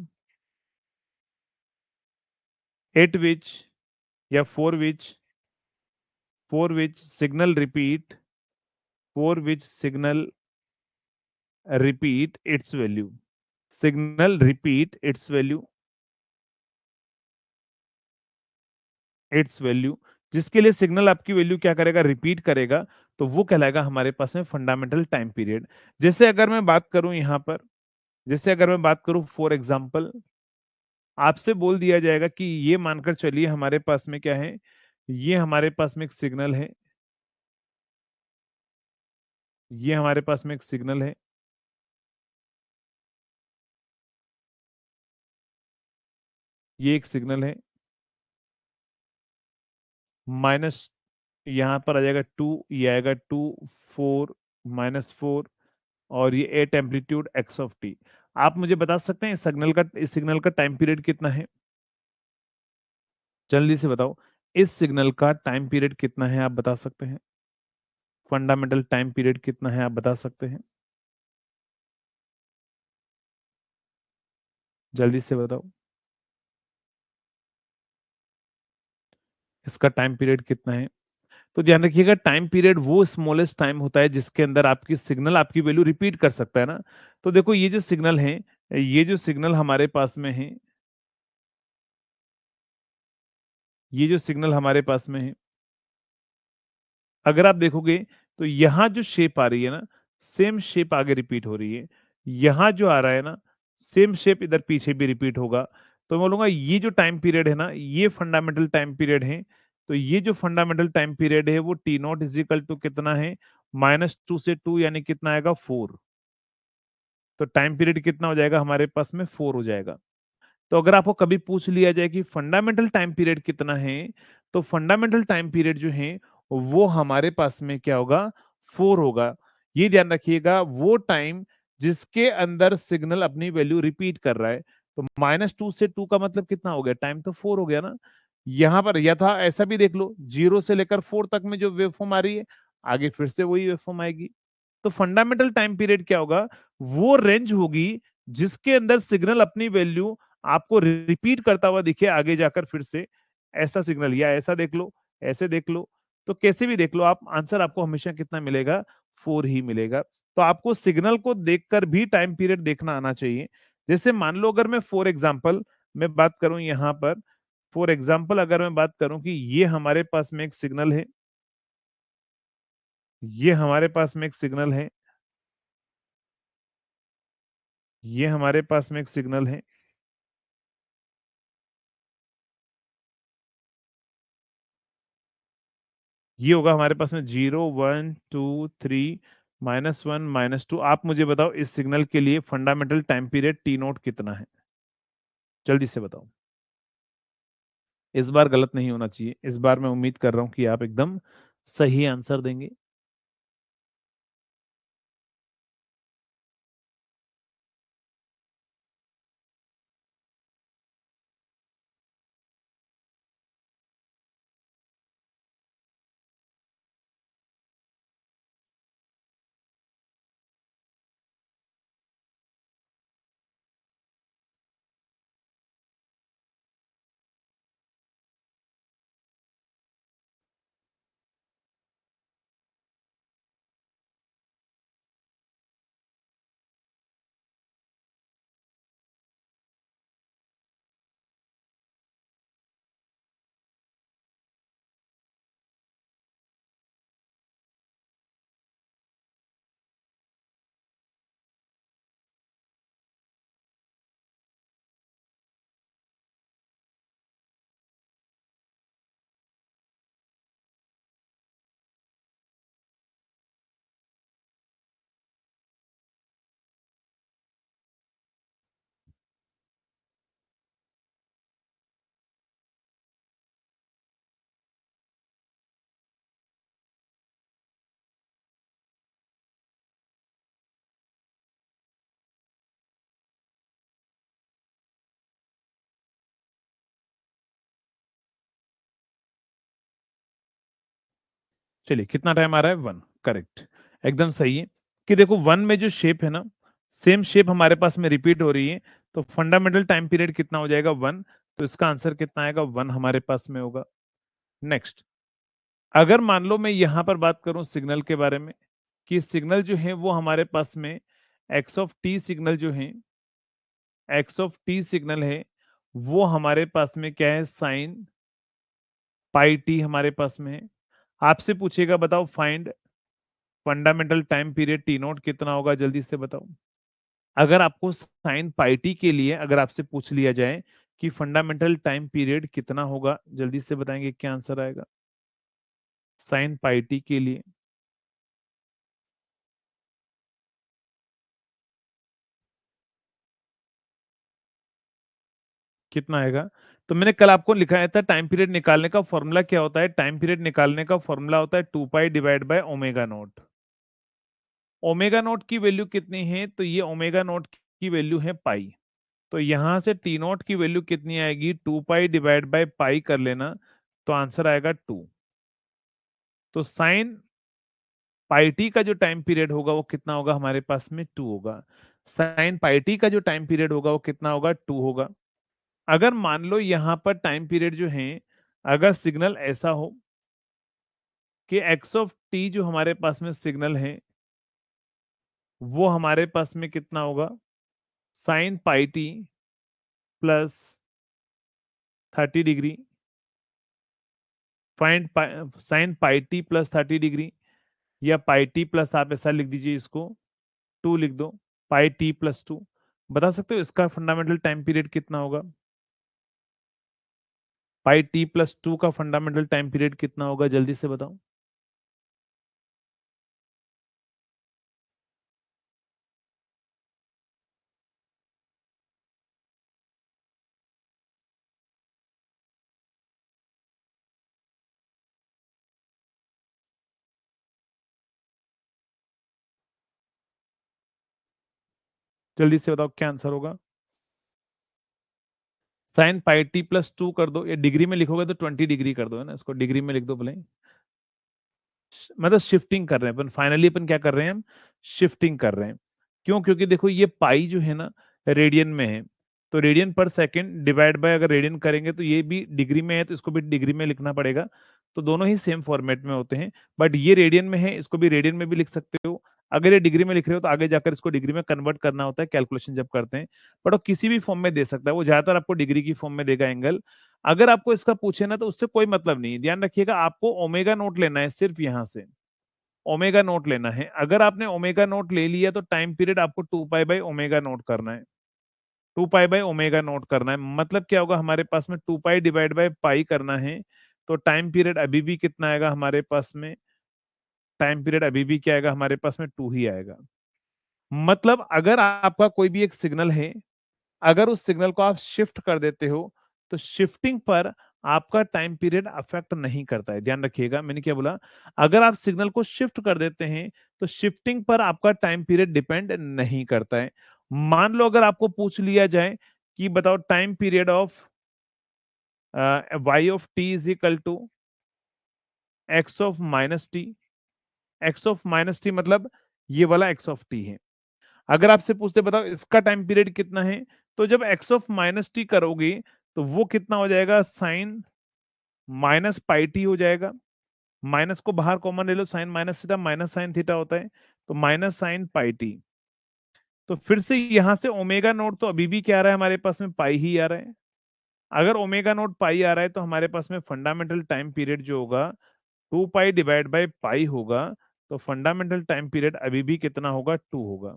at which या for which signal repeat, for which signal repeat its value, signal repeat its value, its value, जिसके लिए सिग्नल आपकी वैल्यू क्या करेगा? रिपीट करेगा, तो वो कहलाएगा हमारे पास में फंडामेंटल टाइम पीरियड। जैसे अगर मैं बात करूं यहां पर, जैसे अगर मैं बात करूं फॉर एग्जांपल, आपसे बोल दिया जाएगा कि ये मानकर चलिए हमारे पास में क्या है? ये हमारे पास में एक सिग्नल है, ये हमारे पास में एक सिग्नल है, ये एक सिग्नल है, माइनस यहां पर आ जाएगा 2, ये आएगा 2, 4, -4, और ये at amplitude x of t. आप मुझे बता सकते हैं इस सिग्नल का टाइम पीरियड कितना है? जल्दी से बताओ, इस सिग्नल का टाइम पीरियड कितना है? आप बता सकते हैं? फंडामेंटल टाइम पीरियड कितना है? आप बता सकते हैं? जल्दी से बताओ, इसका टाइम पीरियड कितना है? तो ध्यान रखिएगा, टाइम पीरियड वो स्मॉलेस्ट टाइम होता है जिसके अंदर आपकी सिग्नल आपकी वैल्यू रिपीट कर सकता है ना। तो देखो ये जो सिग्नल है, ये जो सिग्नल हमारे पास में है, ये जो सिग्नल हमारे पास में है, अगर आप देखोगे तो यहां जो शेप आ रही है ना, सेम शेप आगे रिपीट हो रही है। यहां जो आ रहा है ना, सेम शेप इधर पीछे भी रिपीट होगा। तो मैं बोलूंगा ये जो टाइम पीरियड है ना, ये फंडामेंटल टाइम पीरियड है। तो ये जो फंडामेंटल टाइम पीरियड है वो t naught is equal to कितना है? -2 से 2 यानी कितना आएगा? 4। तो टाइम पीरियड कितना हो जाएगा हमारे पास में? 4 हो जाएगा। तो अगर आपको कभी पूछ लिया जाए कि फंडामेंटल टाइम पीरियड कितना है, तो फंडामेंटल टाइम पीरियड जो है वो हमारे पास में क्या होगा? 4 होगा। ये ध्यान रखिएगा, वो टाइम जिसके अंदर सिग्नल अपनी वैल्यू रिपीट कर रहा है। तो -2 से 2 का मतलब कितना हो गया? टाइम तो 4 हो गया ना। यहां पर या था ऐसा भी देख लो, 0 से लेकर 4 तक में जो वेव फॉर्म आ रही है, आगे फिर से वही वेव फॉर्म आएगी। तो फंडामेंटल टाइम पीरियड क्या होगा, वो रेंज होगी जिसके अंदर सिग्नल अपनी वैल्यू आपको रिपीट करता हुआ दिखे आगे जाकर फिर से। ऐसा सिग्नल या ऐसा देख लो, ऐसे देख लो, तो कैसे भी देख लो आप, आंसर आपको हमेशा कितना मिलेगा, 4 ही मिलेगा। तो आपको सिग्नल को देखकर भी टाइम पीरियड देखना आना चाहिए। जैसे मान लो अगर मैं फॉर एग्जांपल मैं बात करूं यहां पर, फॉर एग्जाम्पल अगर मैं बात करूं कि ये हमारे पास में एक सिग्नल है, ये हमारे पास में एक सिग्नल है, ये हमारे पास में एक सिग्नल है, ये होगा हमारे पास में 0 1 2 3 -1 -2। आप मुझे बताओ इस सिग्नल के लिए fundamental time period t naught कितना है, जल्दी से बताओ। इस बार गलत नहीं होना चाहिए, इस बार मैं उम्मीद कर रहा हूं कि आप एकदम सही आंसर देंगे। चलिए कितना टाइम आ रहा है, 1, करेक्ट, एकदम सही है। कि देखो 1 में जो शेप है ना, सेम शेप हमारे पास में रिपीट हो रही है, तो फंडामेंटल टाइम पीरियड कितना हो जाएगा, 1। तो इसका आंसर कितना आएगा, 1 हमारे पास में होगा। नेक्स्ट, अगर मान लो मैं यहां पर बात करूं सिग्नल के बारे में, कि सिग्नल जो है वो हमारे पास में एक्स ऑफ टी सिग्नल जो है, एक्स ऑफ टी सिग्नल है, वो हमारे पास में क्या है, साइन पाई टी हमारे पास में है। आपसे पूछेगा बताओ find fundamental time period t naught कितना होगा, जल्दी से बताओ। अगर आपको साइन पाई टी के लिए अगर आपसे पूछ लिया जाए कि फंडामेंटल टाइम पीरियड कितना होगा, जल्दी से बताएंगे क्या आंसर आएगा साइन पाई टी के लिए। कितना आएगा, तो मैंने कल आपको लिखाया था टाइम पीरियड निकालने का फॉर्मूला क्या होता है, टाइम पीरियड निकालने का फॉर्मूला होता है 2 पाई divide by omega note. Omega naught की वैल्यू कितनी है, तो ये ओमेगा नोट की वैल्यू है पाई। तो यहां से टी नोट की वैल्यू कितनी आएगी, 2 पाई डिवाइड बाय पाई कर लेना, तो आंसर आएगा 2। तो साइन पाई टी का जो टाइम पीरियड होगा वो कितना होगा, हमारे पास में 2 होगा। साइन पाई टी का जो टाइम पीरियड होगा वो कितना होगा, 2 होगा। अगर मान लो यहां पर टाइम पीरियड जो है, अगर सिग्नल ऐसा हो कि एक्स ऑफ टी जो हमारे पास में सिग्नल है, वो हमारे पास में कितना होगा, sine pi T plus 30 degree, find sine pi T plus 30 degree, या पाई टी प्लस, आप ऐसा लिख दीजिए इसको, 2 लिख दो, पाई टी प्लस 2। बता सकते हो इसका फंडामेंटल टाइम पीरियड कितना होगा, पाई टी प्लस 2 का फंडामेंटल टाइम पीरियड कितना होगा, जल्दी से बताओ। जल्दी से बताओ क्या आंसर होगा। साइन पाई टी प्लस 2 कर दो, या डिग्री में लिखोगे तो 20 डिग्री कर दो, है ना, इसको डिग्री में लिख दो भले। मतलब शिफ्टिंग कर रहे हैं अपन, फाइनली अपन क्या कर रहे हैं, हम शिफ्टिंग कर रहे हैं। क्यों? क्योंकि देखो ये पाई जो है ना रेडियन में है, तो रेडियन पर सेकंड डिवाइड बाय अगर रेडियन करेंगे तो ये भी डिग्री में है, तो इसको भी डिग्री में लिखना पड़ेगा। तो दोनों ही सेम फॉर्मेट में होते हैं, बट ये रेडियन में है, इसको भी रेडियन में भी लिख सकते हो। अगर ये डिग्री में लिख रहे हो तो आगे जाकर इसको डिग्री में कन्वर्ट करना होता है कैलकुलेशन जब करते हैं। बट वो किसी भी फॉर्म में दे सकता है, वो ज्यादातर आपको डिग्री की फॉर्म में देगा एंगल। अगर आपको इसका पूछे ना तो उससे कोई मतलब नहीं है, ध्यान रखिएगा आपको ओमेगा नोट लेना है, सिर्फ यहां से ओमेगा नोट लेना है। अगर आपने ओमेगा नोट ले लिया तो टाइम पीरियड आपको 2 पाई बाई ओमेगा नोट करना है। 2 पाई बाई ओमेगा नोट करना है, मतलब क्या होगा, हमारे पास में 2 पाई डिवाइड बाई पाई करना है। तो टाइम पीरियड अभी भी कितना आएगा हमारे पास में, टाइम पीरियड अभी भी क्या आएगा हमारे पास में, 2 ही आएगा। मतलब अगर आपका कोई भी एक सिग्नल है, अगर उस सिग्नल को आप शिफ्ट कर देते हो तो शिफ्टिंग पर आपका टाइम पीरियड अफेक्ट नहीं करता है। ध्यान रखिएगा मैंने क्या बोला, अगर आप सिग्नल को शिफ्ट कर देते हैं तो शिफ्टिंग पर आपका टाइम पीरियड डिपेंड नहीं करता है। मान लो अगर आपको पूछ लिया जाए कि बताओ time period of y of t is equal to x of minus t. x of minus t मतलब ये वाला x ऑफ t है। अगर आपसे पूछते बताओ इसका टाइम पीरियड कितना है, तो जब x ऑफ माइनस टी करोगे तो वो कितना हो जाएगा, साइन माइनस पाई टी हो जाएगा। माइनस को बाहर कॉमन ले लो, sine minus theta minus sine theta होता है, तो माइनस साइन पाई टी। तो फिर से यहां से ओमेगा नोट तो अभी भी क्या आ रहा है हमारे पास में, पाई ही आ रहा है। अगर ओमेगा नोट पाई आ रहा है तो हमारे पास में फंडामेंटल टाइम पीरियड जो होगा 2 पाई डिवाइड बाई पाई होगा। तो फंडामेंटल टाइम पीरियड अभी भी कितना होगा, 2 होगा।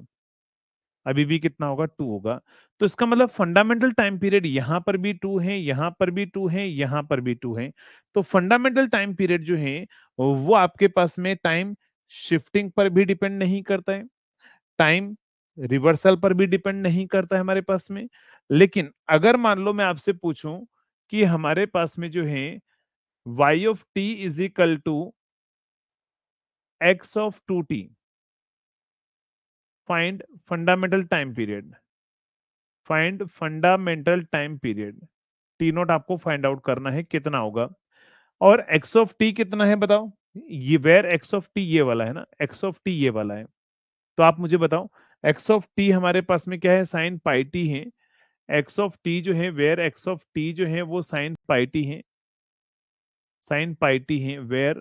अभी भी कितना होगा, 2 होगा। तो इसका मतलब फंडामेंटल टाइम पीरियड यहां पर भी 2 है, यहां पर भी 2 है, यहां पर भी 2 है। तो फंडामेंटल टाइम पीरियड जो है वो आपके पास में टाइम शिफ्टिंग पर भी डिपेंड नहीं करता है, टाइम रिवर्सल पर भी डिपेंड नहीं करता है हमारे पास में। लेकिन अगर मान लो मैं आपसे पूछूं कि हमारे पास में जो है y of t is equal to x of 2t, find fundamental time period, find fundamental time period. T naught आपको फाइंड आउट करना है कितना होगा, और एक्स ऑफ टी कितना है बताओ। ये वेर एक्स ऑफ टी ये वाला है ना, एक्स ऑफ टी ये वाला है। तो आप मुझे बताओ एक्स ऑफ टी हमारे पास में क्या है, साइन पाई टी है। एक्स ऑफ टी जो है, वेर एक्स ऑफ टी जो है वो साइन पाई टी है, साइन पाई टी है, वेर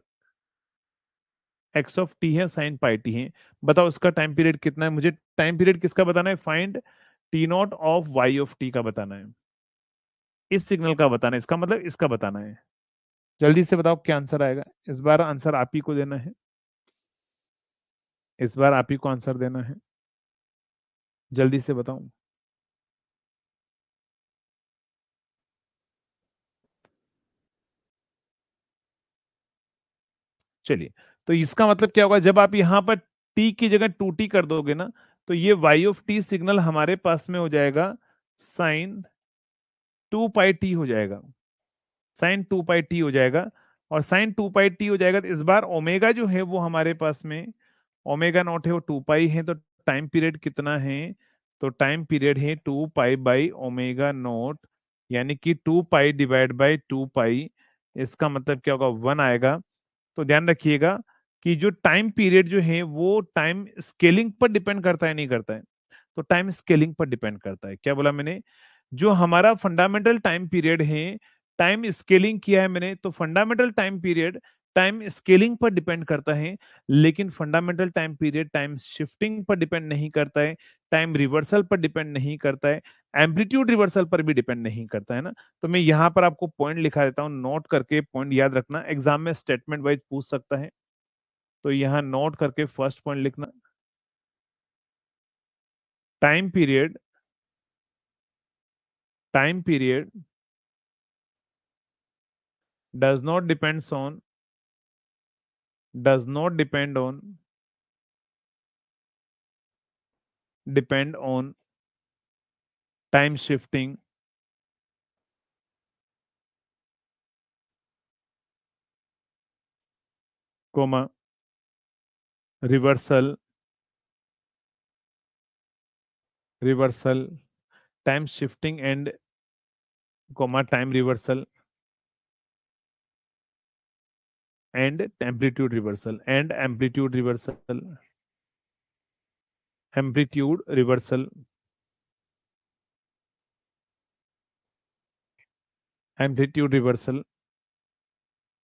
एक्स ऑफ टी है साइन पाई टी है। बताओ इसका टाइम पीरियड कितना है, मुझे टाइम पीरियड किसका बताना है, find t naught of y of t का बताना है, इस सिग्नल का बताना है, इसका मतलब इसका बताना है। जल्दी से बताओ क्या आंसर आएगा, इस बार आंसर आप ही को देना है, इस बार आप ही को आंसर देना है, जल्दी से बताओ। चलिए, तो इसका मतलब क्या होगा, जब आप यहां पर टी की जगह 2t कर दोगे ना, तो ये y ऑफ टी सिग्नल हमारे पास में हो जाएगा साइन 2 पाई टी हो जाएगा, साइन 2 पाई टी हो जाएगा। और साइन 2 पाई टी हो जाएगा तो इस बार ओमेगा जो है वो हमारे पास में ओमेगा नॉट है वो 2 पाई है, तो टाइम पीरियड कितना है, तो टाइम पीरियड है 2 पाई बाई ओमेगा नॉट, यानी कि 2 पाई डिवाइड बाई 2 पाई। इसका मतलब क्या होगा, 1 आएगा। तो ध्यान रखिएगा कि जो टाइम पीरियड जो है वो टाइम स्केलिंग पर डिपेंड करता है नहीं करता है, तो टाइम स्केलिंग पर डिपेंड करता है। क्या बोला मैंने, जो हमारा फंडामेंटल टाइम पीरियड है, टाइम स्केलिंग किया है मैंने, तो fundamental time period time scaling पर डिपेंड करता है। लेकिन fundamental time period time shifting पर डिपेंड नहीं करता है, टाइम रिवर्सल पर डिपेंड नहीं करता है, एम्पलीट्यूड रिवर्सल पर भी डिपेंड नहीं करता है ना। तो मैं यहां पर आपको पॉइंट लिखा देता हूं, नोट करके पॉइंट याद रखना, एग्जाम में स्टेटमेंट वाइज पूछ सकता है। तो यहां नोट करके फर्स्ट पॉइंट लिखना, time period, time period does not depends on, does not depend on time shifting, comma reversal, reversal, time shifting and comma time reversal and amplitude reversal and amplitude reversal amplitude reversal amplitude reversal,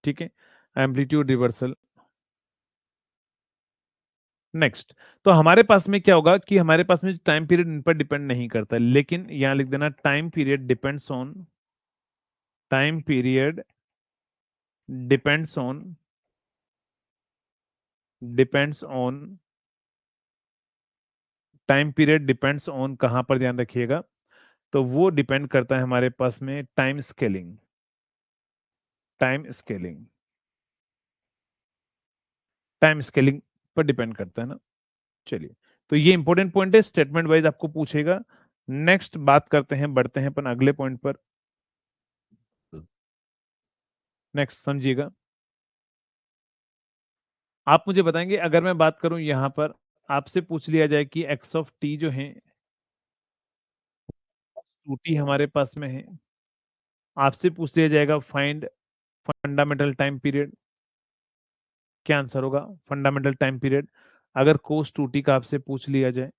ठीक है, amplitude reversal. Next, तो हमारे पास में क्या होगा कि हमारे पास में टाइम पीरियड इन पर डिपेंड नहीं करता, लेकिन यहां लिख देना time period depends on, time period depends on, depends on, time period depends on कहां पर ध्यान रखिएगा, तो वो डिपेंड करता है हमारे पास में time scaling, time scaling, time scaling पर डिपेंड करता है ना। चलिए, तो ये इंपॉर्टेंट पॉइंट है, स्टेटमेंट वाइज आपको पूछेगा। नेक्स्ट बात करते हैं, बढ़ते हैं अपन अगले पॉइंट पर। नेक्स्ट समझिएगा, आप मुझे बताएंगे अगर मैं बात करूं यहां पर, आपसे पूछ लिया जाए कि एक्स ऑफ टी जो है, टू टी हमारे पास में है, आपसे पूछ लिया जाएगा फाइंड फंडामेंटल टाइम पीरियड, क्या आंसर होगा फंडामेंटल टाइम पीरियड अगर कोस टू टी का आपसे पूछ लिया जाए?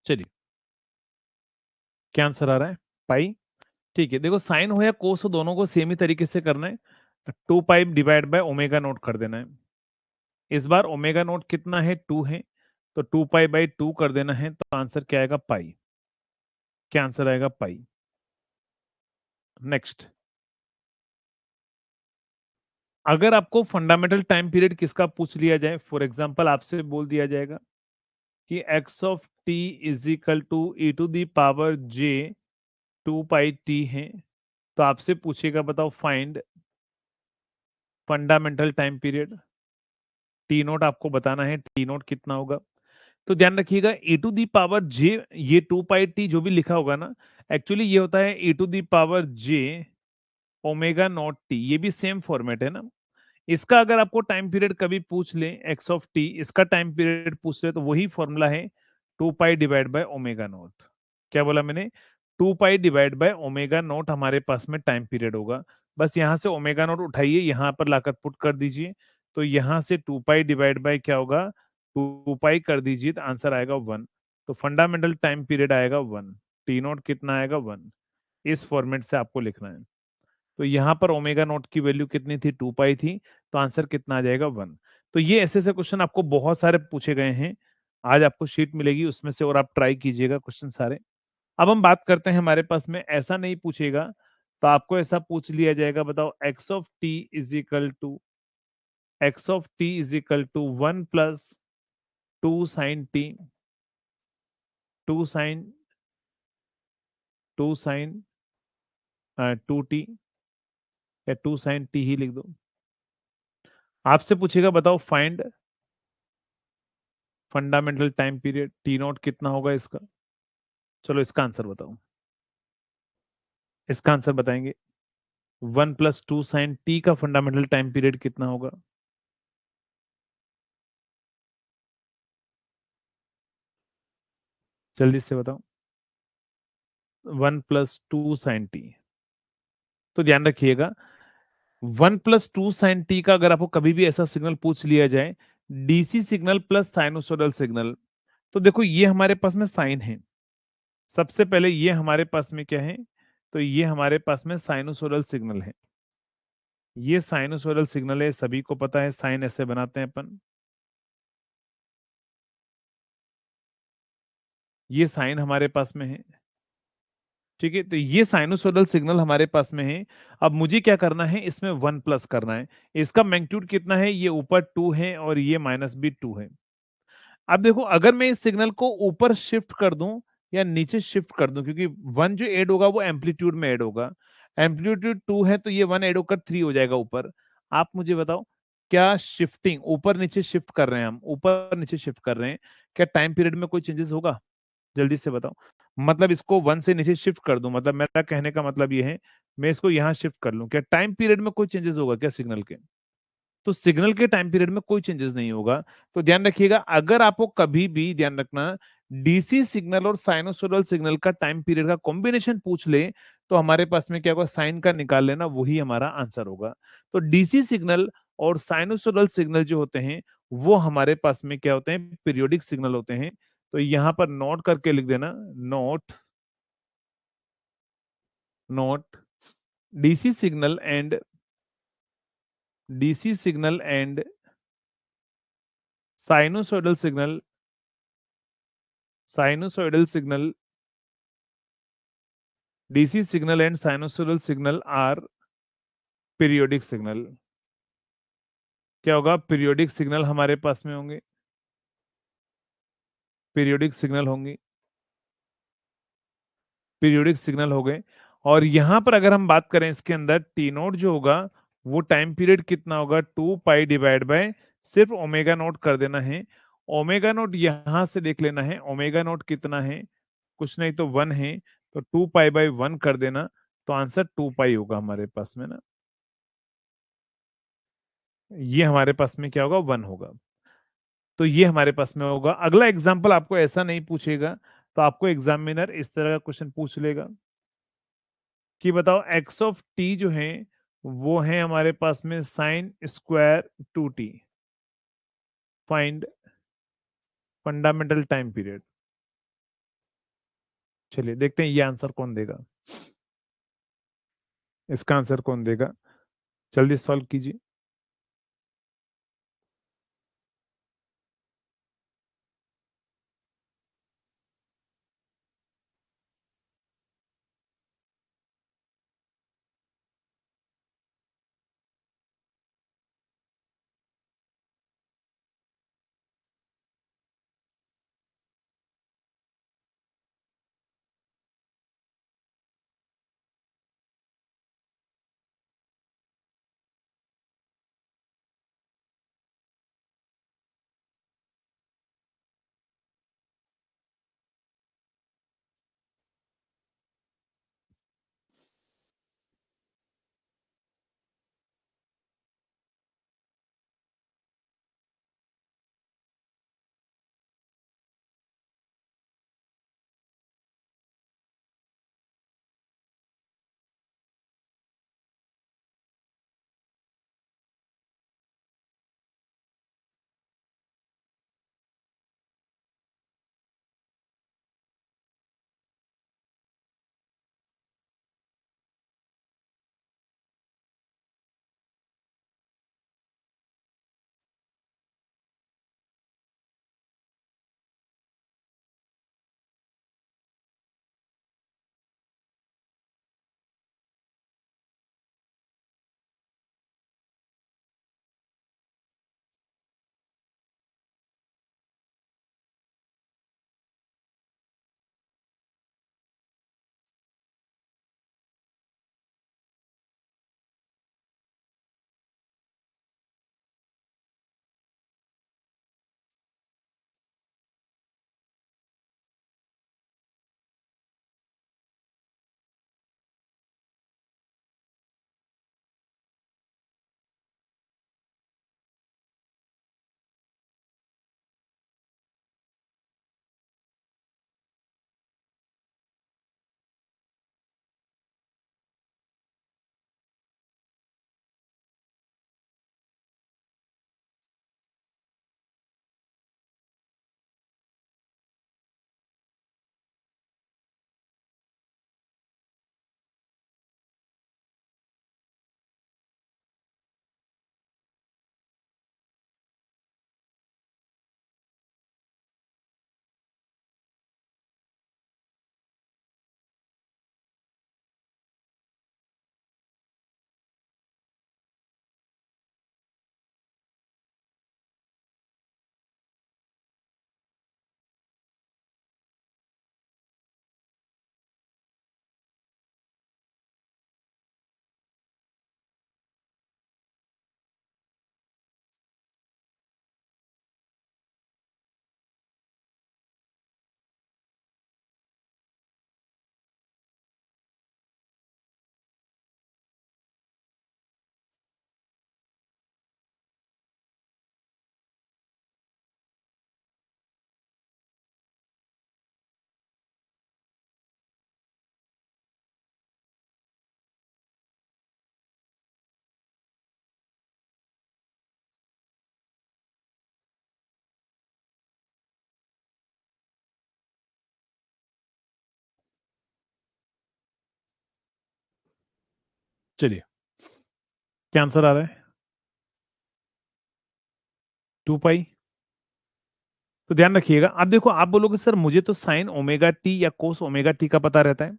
चलिए, क्या आंसर आ रहा है? पाई। ठीक है, देखो साइन हो या कोस हो दोनों को सेम ही तरीके से करना है, two pi divide by omega naught कर देना है। इस बार ओमेगा नोट कितना है, टू है, तो टू पाई बाई टू कर देना है, तो आंसर क्या आएगा? पाई। क्या आंसर आएगा? पाई। नेक्स्ट, अगर आपको फंडामेंटल टाइम पीरियड किसका पूछ लिया जाए, फॉर एग्जांपल आपसे बोल दिया जाएगा कि x of t is equal to e to the power j two pi t है, तो आपसे पूछेगा बताओ find fundamental time period, t naught आपको बताना है, टी नोट कितना होगा। तो ध्यान रखिएगा e to the power j, ये टू पाई टी जो भी लिखा होगा ना, एक्चुअली ये होता है e to the power j omega naught t, ये भी सेम फॉर्मेट है ना। इसका अगर आपको टाइम पीरियड कभी पूछ ले, एक्स ऑफ टी इसका टाइम पीरियड पूछ ले, तो वही फॉर्मूला है two pi divide by omega naught. क्या बोला मैंने? Two pi divide by omega naught हमारे पास में टाइम पीरियड होगा। बस यहां से ओमेगा नॉट उठाइए, यहां पर लाकर पुट कर दीजिए, तो यहां से टू पाई डिवाइड बाय क्या होगा, टू पाई कर दीजिए, तो आंसर आएगा वन। तो फंडामेंटल टाइम पीरियड आएगा वन, टी नोट कितना आएगा? वन। इस फॉर्मेट से आपको लिखना है। तो यहां पर ओमेगा नोट की वैल्यू कितनी थी? टू पाई थी, तो आंसर कितना आ जाएगा? वन। तो ये ऐसे ऐसे क्वेश्चन आपको बहुत सारे पूछे गए हैं, आज आपको शीट मिलेगी उसमें से, और आप ट्राई कीजिएगा क्वेश्चन सारे। अब हम बात करते हैं, हमारे पास में ऐसा नहीं पूछेगा तो आपको ऐसा पूछ लिया जाएगा, बताओ x of t is equal to, x of t is equal to one plus two sine t, two sine, two sine two t, या टू साइन टी ही लिख दो। आपसे पूछेगा बताओ find fundamental time period, t naught कितना होगा इसका? चलो इसका आंसर बताओ, इसका आंसर बताएंगे। One plus two sine t का फंडामेंटल टाइम पीरियड कितना होगा? जल्दी से बताओ। One plus two sine t, तो ध्यान रखिएगा 1 + 2 sin t का अगर आपको कभी भी ऐसा सिग्नल पूछ लिया जाए, DC signal plus sinusoidal signal, तो देखो ये हमारे पास में साइन है। सबसे पहले ये हमारे पास में क्या है? तो ये हमारे पास में साइनसोइडल सिग्नल है। ये साइनसोइडल सिग्नल है, सभी को पता है साइन ऐसे बनाते हैं अपन। ये साइन हमारे पास में है। ठीक है? तो ये साइनसोइडल सिग्नल हमारे पास में है। अब मुझे क्या करना है? इसमें 1 प्लस करना है। इसका मैग्नीट्यूड कितना है? ये ऊपर 2 है और ये माइनस भी 2 है। अब देखो अगर मैं इस सिग्नल को ऊपर शिफ्ट कर दूं या नीचे शिफ्ट कर दूं, क्योंकि 1 जो ऐड होगा वो एम्पलीट्यूड में ऐड होगा। एम्पलीट्यूड 2 है तो ये 1 ऐड होकर 3 हो जाएगा ऊपर। आप मुझे बताओ, क्या शिफ्टिंग ऊपर नीचे शिफ्ट कर रहे हैं, हम ऊपर नीचे शिफ्ट कर रहे हैं, क्या टाइम पीरियड में कोई चेंजेस होगा? जल्दी से बताओ। मतलब इसको 1 से नीचे शिफ्ट कर दूं, मतलब मेरा कहने का मतलब ये है, मैं इसको यहां शिफ्ट कर लूं, क्या टाइम पीरियड में कोई चेंजेस होगा क्या सिग्नल के? तो सिग्नल के टाइम पीरियड में कोई चेंजेस नहीं होगा। तो ध्यान रखिएगा, अगर आपको कभी भी ध्यान रखना, डीसी सिग्नल और साइनसोइडल सिग्नल का टाइम पीरियड का कॉम्बिनेशन पूछ ले, तो हमारे पास में क्या होगा? साइन का निकाल लेना, वही हमारा आंसर होगा। तो डीसी सिग्नल और साइनसोइडल सिग्नल जो होते हैं, वो हमारे पास में क्या होते हैं? पीरियोडिक सिग्नल होते हैं। तो यहां पर नोट करके लिख देना, note note DC signal and DC signal and sinusoidal signal sinusoidal signal DC signal and sinusoidal signal are periodic signal. क्या होगा? पीरियोडिक सिग्नल हमारे पास में होंगे, पीरियोडिक सिग्नल होंगे, पीरियोडिक सिग्नल हो गए। और यहां पर अगर हम बात करें इसके अंदर टी नोट जो होगा, वो टाइम पीरियड कितना होगा? 2 पाई डिवाइड बाय सिर्फ ओमेगा नोट कर देना है। ओमेगा नोट यहां से देख लेना है, ओमेगा नोट कितना है? कुछ नहीं तो 1 है, तो 2 पाई बाय 1 कर देना, तो आंसर 2 पाई होगा हमारे पास में ना। ये हमारे पास में क्या होगा? 1 होगा। तो ये हमारे पास में होगा। अगला एग्जाम्पल आपको ऐसा नहीं पूछेगा, तो आपको एग्जामिनर इस तरह का क्वेश्चन पूछ लेगा कि बताओ एक्स ऑफ टी जो है वो है हमारे पास में sine square 2t, find fundamental time period. चलिए देखते हैं ये आंसर कौन देगा, इसका आंसर कौन देगा। जल्दी सॉल्व कीजिए। चलिए, क्या आंसर आ रहा है? 2 पाई। तो ध्यान रखिएगा, अब देखो आप बोलोगे सर मुझे तो साइन ओमेगा टी या कोस ओमेगा टी का पता रहता है,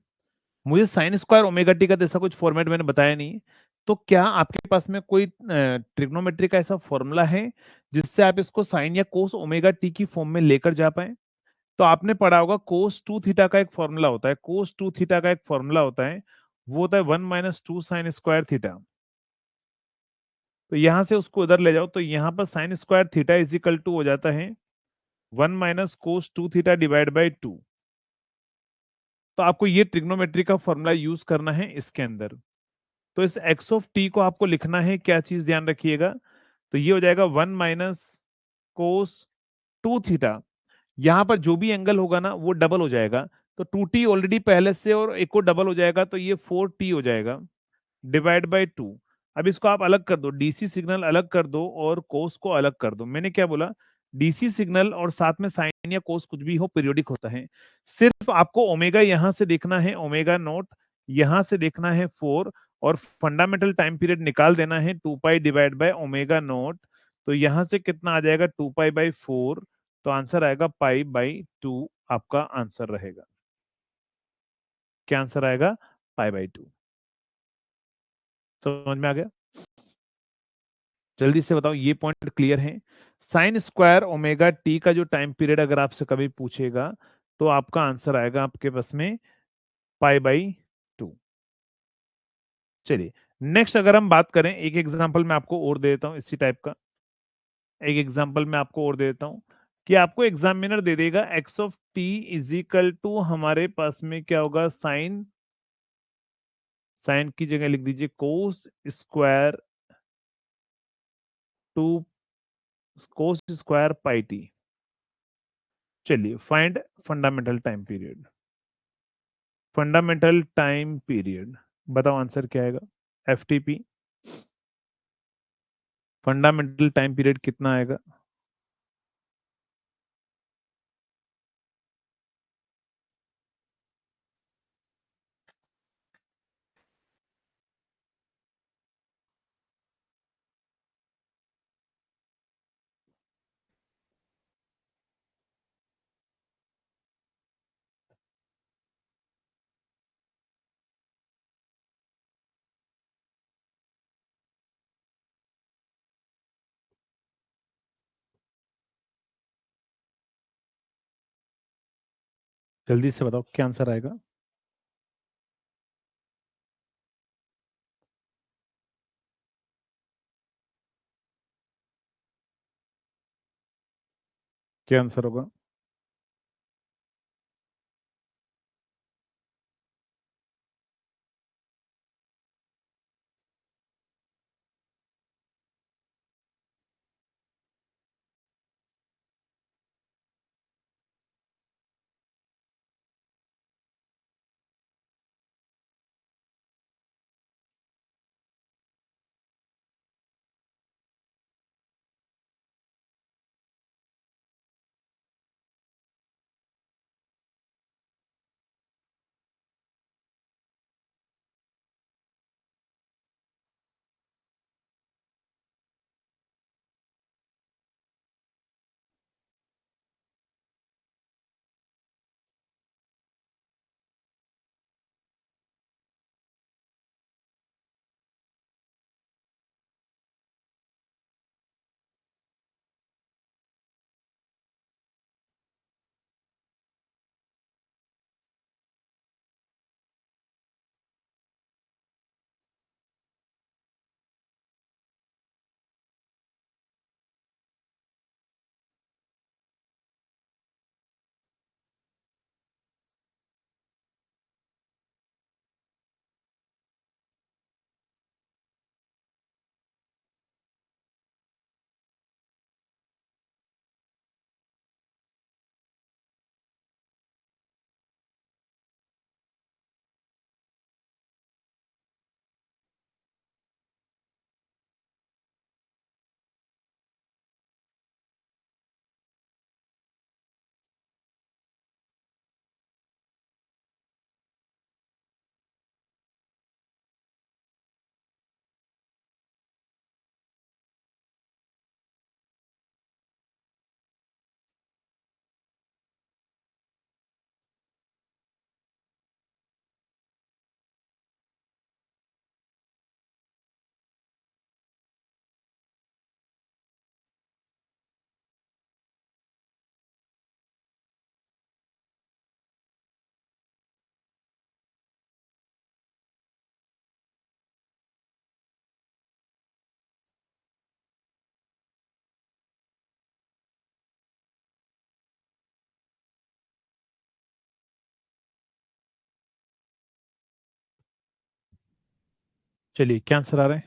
मुझे साइन स्क्वायर ओमेगा टी का जैसा कुछ फॉर्मेट मैंने बताया नहीं। तो क्या आपके पास में कोई ट्रिग्नोमेट्री का ऐसा फॉर्मूला है जिससे आप इसको साइन या कोस ओमेगा टी की फॉर्म में लेकर जा पाए? तो आपने पढ़ा होगा कोस टू थीटा का एक फॉर्मूला होता है, कोस टू थीटा का एक फॉर्मूला होता है, वो होता है 1 - 2 साइन स्क्वायर थीटा। तो यहां से उसको इधर ले जाओ, तो यहां पर sine square theta is equal to हो जाता है 1 - cos 2 थीटा डिवाइड बाई 2। तो आपको ये ट्रिग्नोमेट्री का फॉर्मूला यूज करना है इसके अंदर। तो इस एक्स ऑफ टी को आपको लिखना है, क्या चीज ध्यान रखिएगा, तो ये हो जाएगा 1 - cos 2 थीटा। यहां पर जो भी एंगल होगा ना वो डबल हो जाएगा, तो 2t ऑलरेडी पहले से और एक को डबल हो जाएगा, तो ये 4t हो जाएगा डिवाइड बाय 2। अब इसको आप अलग कर दो, डीसी सिग्नल अलग कर दो और कोस को अलग कर दो। मैंने क्या बोला, डीसी सिग्नल और साथ में साइन या कोस कुछ भी हो पीरियोडिक होता है। सिर्फ आपको ओमेगा यहां से देखना है, ओमेगा नोट यहां से देखना है 4, और फंडामेंटल टाइम पीरियड निकाल देना है 2 पाई डिवाइड बाय ओमेगा नोट। तो यहां से कितना आ जाएगा, 2 पाई बाई 4। तो आंसर आएगा पाई बाई 2, आपका आंसर रहेगा। क्या आंसर आएगा? Pi by 2। समझ में आ गया? जल्दी से बताओ, ये पॉइंट क्लियर है? साइन स्क्वायर ओमेगा टी का जो टाइम पीरियड अगर आपसे कभी पूछेगा, तो आपका आंसर आएगा आपके बस में पाई बाई 2। चलिए, नेक्स्ट अगर हम बात करें, एक एग्जांपल मैं आपको और दे देता हूं इसी टाइप का। एक एग्जांपल मैं आपको और दे देता हूं कि आपको एग्जामिनर दे देगा x of t is equal to, हमारे पास में क्या होगा, साइन, साइन की जगह लिख दीजिए cos square two, cos square pi t. चलिए, find fundamental time period. Fundamental time period, बताओ आंसर क्या आएगा? एफटीपी, फंडामेंटल टाइम पीरियड कितना आएगा? जल्दी से बताओ क्या आंसर आएगा? क्या आंसर होगा? चलिए क्या आंसर आ रहा है?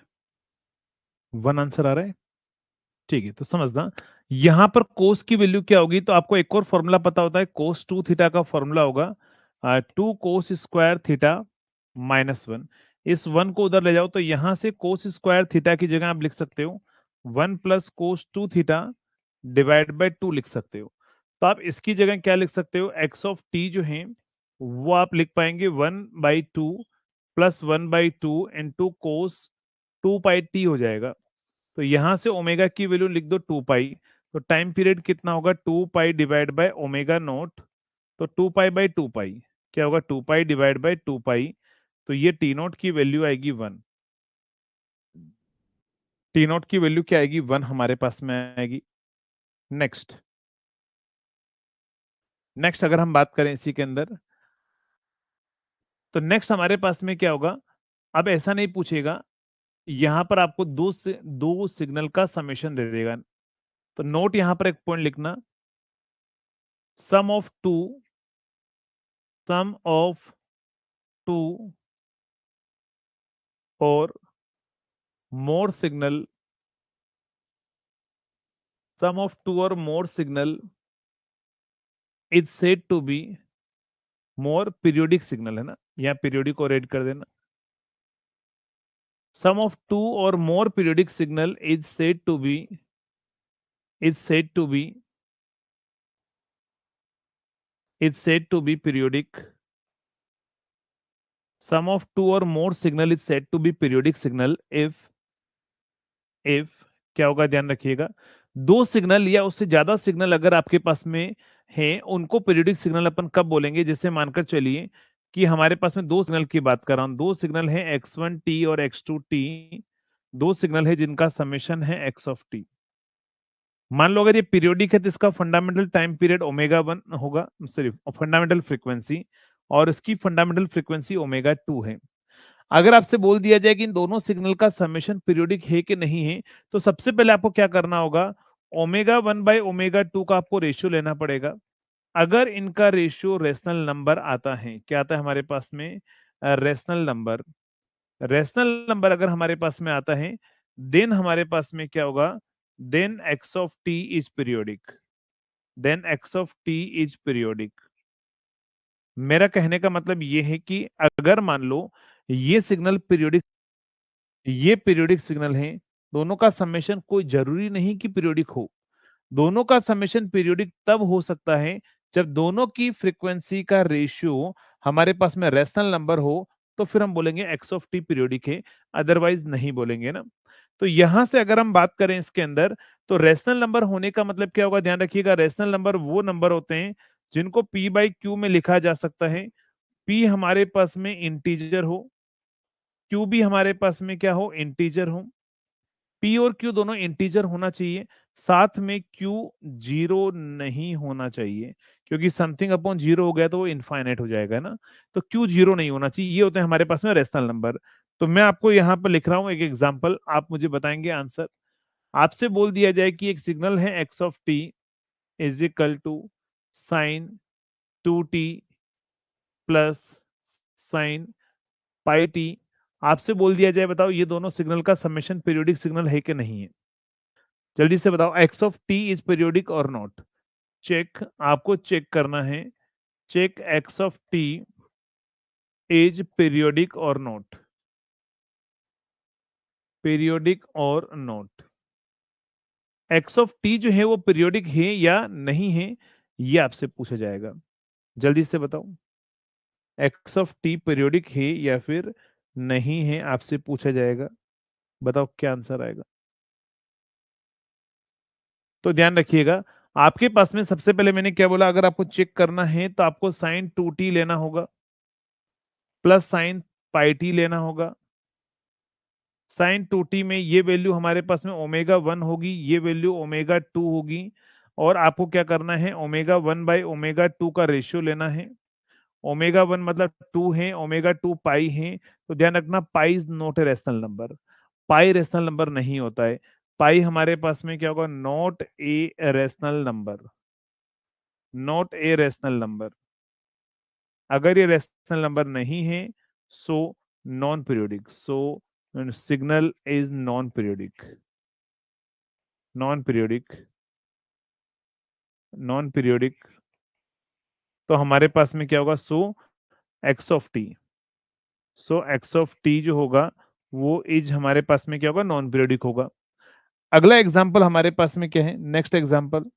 1 आंसर आ रहा है। ठीक है, तो समझना यहां पर कोस की वैल्यू क्या होगी, तो आपको एक और फॉर्मूला पता होता है, कोस 2 थीटा का फॉर्मूला होगा 2 कोस स्क्वायर थीटा -1। इस 1 को उधर ले जाओ तो यहां से कोस स्क्वायर थीटा की जगह आप लिख सकते हो 1 plus cos 2 theta divide by 2 लिख सकते हो। तो आप इसकी जगह क्या लिख सकते हो, एक्स ऑफ टी जो है वो आप लिख पाएंगे 1/2 plus 1/2 into cos 2 pi T हो जाएगा। तो यहां से ओमेगा की वैल्यू लिख दो 2 पाई। तो टाइम पीरियड कितना होगा, 2 पाई डिवाइड बाय ओमेगा नॉट। तो 2 पाई/2 पाई क्या होगा, 2 पाई डिवाइड बाय 2 पाई। तो ये टी नॉट की वैल्यू आएगी 1। टी नॉट की वैल्यू क्या आएगी, 1 हमारे पास में आएगी। नेक्स्ट नेक्स्ट अगर हम बात करें इसी के अंदर, तो नेक्स्ट हमारे पास में क्या होगा, अब ऐसा नहीं पूछेगा, यहां पर आपको दो सिग्नल का समेशन दे देगा। तो नोट यहां पर एक पॉइंट लिखना, sum of two sum of two और more signal, sum of two और more signal is said to be more periodic signal, है ना, यहाँ पीरियोडिक को रेड कर देना। सम ऑफ टू और more periodic signal is said to be periodic. Sum of two or more signal is said to be periodic signal if क्या होगा, ध्यान रखिएगा, दो सिग्नल या उससे ज्यादा सिग्नल अगर आपके पास में हैं, उनको पीरियोडिक सिग्नल अपन कब बोलेंगे, जैसे मानकर चलिए कि हमारे पास में दो सिग्नल की बात कर रहा हूं, दो सिग्नल है x1t और x2t, दो सिग्नल है जिनका समेशन है x ऑफ टी। मान लो अगर ये पीरियोडिक है तो इसका फंडामेंटल टाइम पीरियड ओमेगा 1 होगा, सॉरी फंडामेंटल फ्रीक्वेंसी, और इसकी फंडामेंटल फ्रीक्वेंसी ओमेगा 2 है। अगर आपसे बोल दिया जाए कि इन दोनों सिग्नल का समेशन पीरियोडिक है कि नहीं है, तो सबसे पहले आपको क्या करना होगा, ओमेगा 1/ओमेगा 2 का आपको रेशियो लेना पड़ेगा। अगर इनका रेशियो रेशनल नंबर आता है, क्या आता है हमारे पास में, रेशनल नंबर, रेशनल नंबर अगर हमारे पास में आता है, देन हमारे पास में क्या होगा, then x of t is periodic, then x of t is periodic. मेरा कहने का मतलब ये है कि अगर मान लो ये सिग्नल पीरियोडिक, ये पीरियोडिक सिग्नल है, दोनों का समेशन कोई जरूरी नहीं कि पीरियोडिक हो, दोनों का समेशन पीरियोडिक तब हो सकता है जब दोनों की फ्रीक्वेंसी का रेशियो हमारे पास में रेशनल नंबर हो, तो फिर हम बोलेंगे एक्स ऑफ टी पीरियोडिक है, अदरवाइज नहीं बोलेंगे ना। तो यहां से अगर हम बात करें इसके अंदर, तो रेशनल नंबर होने का मतलब क्या होगा, ध्यान रखिएगा, रेशनल नंबर वो नंबर होते हैं जिनको p/q में लिखा जा सकता है, p हमारे पास में इंटीजर हो, q भी हमारे पास में क्या हो, इंटीजर हो। p और q दोनों इंटीजर होना चाहिए, साथ में q जीरो नहीं होना चाहिए, क्योंकि समथिंग अपॉन जीरो हो गया तो वो इनफाइनाइट हो जाएगा ना। तो q जीरो नहीं होना चाहिए, ये होते हैं हमारे पास में रेशनल नंबर। तो मैं आपको यहाँ पर लिख रहा हूँ एक एग्जाम्पल, आप मुझे बताएंगे आंसर। आपसे बोल दिया जाए कि एक सिग्नल है x of t is equal to sin 2t plus sin πt। आपसे बोल दिया जाए, बताओ ये दोनों सिग्नल का समेशन पीरियोडिक सिग्नल है कि नहीं है, जल्दी से बताओ, x of t is periodic और नॉट। चेक, आपको चेक करना है, check x of t is periodic और नॉट, पीरियोडिक और नॉट। एक्स ऑफ टी जो है वो पीरियोडिक है या नहीं है, ये आपसे पूछा जाएगा, जल्दी से बताओ, एक्स ऑफ टी पीरियोडिक है या फिर नहीं है, आपसे पूछा जाएगा, बताओ क्या आंसर आएगा। तो ध्यान रखिएगा, आपके पास में सबसे पहले मैंने क्या बोला, अगर आपको चेक करना है तो आपको sin 2t लेना होगा प्लस sin πt लेना होगा। sin 2t में ये वैल्यू हमारे पास में ओमेगा 1 होगी, ये वैल्यू ओमेगा 2 होगी, और आपको क्या करना है, ओमेगा 1/ओमेगा 2 का रेशियो लेना है। ओमेगा 1 मतलब 2 है, ओमेगा 2 पाई है, तो ध्यान रखना pi is not a rational number, pi rational number नहीं होता है, पाई हमारे पास में क्या होगा, not a rational number, not a rational number. अगर ये रेशनल नंबर नहीं है, so non periodic, so signal is non periodic, non periodic, non periodic, तो हमारे पास में क्या होगा, so x of t, so x of t जो होगा वो इज हमारे पास में क्या होगा, नॉन पीरियोडिक होगा। अगला एग्जांपल हमारे पास में क्या है, नेक्स्ट एग्जांपल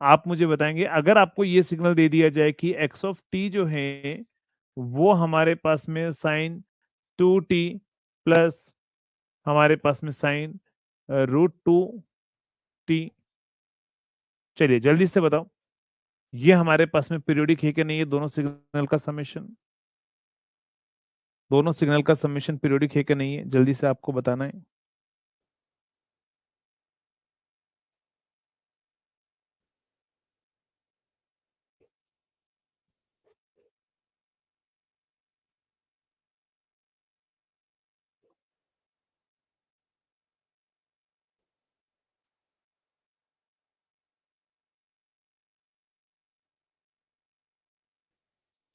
आप मुझे बताएंगे, अगर आपको ये सिग्नल दे दिया जाए कि एक्स ऑफ टी जो है वो हमारे पास में साइन 2t प्लस हमारे पास में साइन √2t, चलिए जल्दी से बताओ ये हमारे पास में पीरियोडिक है कि नहीं, ये दोनों सिग्नल का समेशन, दोनों सिग्नल का समेशन पीरियोडिक है कि नहीं है, जल्दी से आपको बताना है।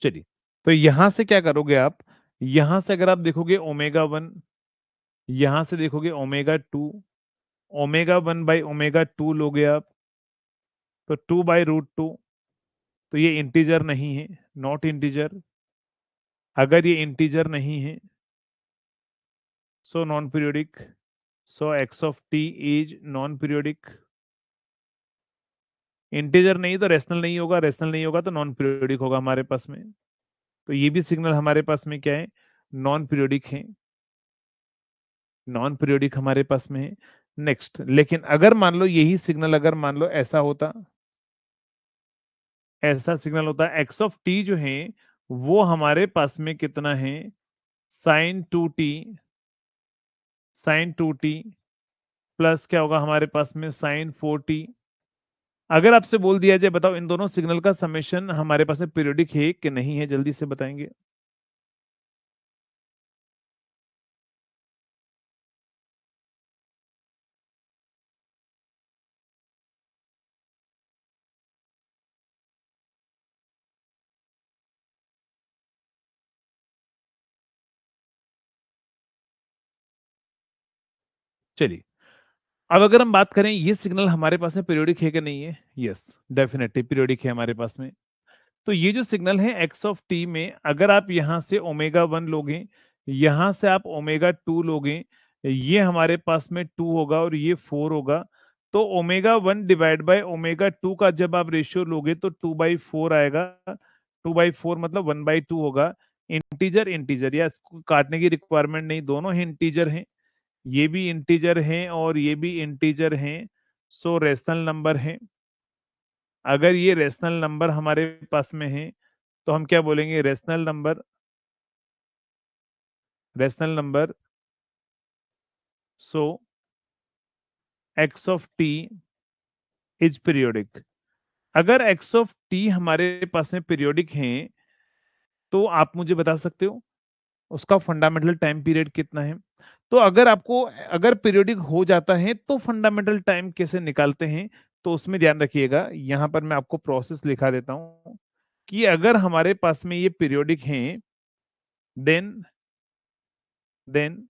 चलिए, तो यहां से क्या करोगे आप, यहां से अगर आप देखोगे ओमेगा 1, यहां से देखोगे ओमेगा 2, ओमेगा 1/ओमेगा 2 लोगे आप, तो 2/√2, तो ये इंटीजर नहीं है, नॉट इंटीजर। अगर ये इंटीजर नहीं है so non periodic, so x of t is non periodic. Integer नहीं तो रेशनल नहीं होगा, रेशनल नहीं होगा तो नॉन पीरियोडिक होगा हमारे पास में, तो ये भी सिग्नल हमारे पास में क्या है, नॉन पीरियोडिक है, नॉन पीरियोडिक हमारे पास में है। नेक्स्ट, लेकिन अगर मान लो यही सिग्नल अगर मान लो ऐसा होता, ऐसा सिग्नल होता एक्स ऑफ टी जो है वो हमारे पास में कितना है, sign 2t, sign 2t plus क्या होगा हमारे पास में साइन 4t। अगर आपसे बोल दिया जाए बताओ इन दोनों सिग्नल का समेशन हमारे पास में पीरियोडिक है कि नहीं है, जल्दी से बताएंगे। चलिए, अब अगर हम बात करें ये सिग्नल हमारे पास में पीरियोडिक है कि नहीं है, यस डेफिनेटली पीरियोडिक है हमारे पास में। तो ये जो सिग्नल है एक्स ऑफ टी में अगर आप यहां से ओमेगा 1 लोगे, यहां से आप ओमेगा 2 लोगे, ये हमारे पास में 2 होगा और ये 4 होगा, तो ओमेगा 1 डिवाइड बाय ओमेगा 2 का जब आप रेशियो लोगे तो 2/4 आएगा, 2/4 मतलब 1/2 होगा। इंटीजर इंटीजर या इसको काटने की रिक्वायरमेंट नहीं, दोनों ही इंटीजर हैं, ये भी इंटीजर हैं और ये भी इंटीजर हैं, सो रेशनल नंबर है। अगर ये रेशनल नंबर हमारे पास में है तो हम क्या बोलेंगे, rational number, rational number, so x of t is periodic. अगर एक्स ऑफ टी हमारे पास में पीरियोडिक है तो आप मुझे बता सकते हो उसका फंडामेंटल टाइम पीरियड कितना है। तो अगर आपको, अगर पीरियोडिक हो जाता है तो फंडामेंटल टाइम कैसे निकालते हैं, तो उसमें ध्यान रखिएगा, यहां पर मैं आपको प्रोसेस लिखा देता हूं कि अगर हमारे पास में ये पीरियोडिक है then then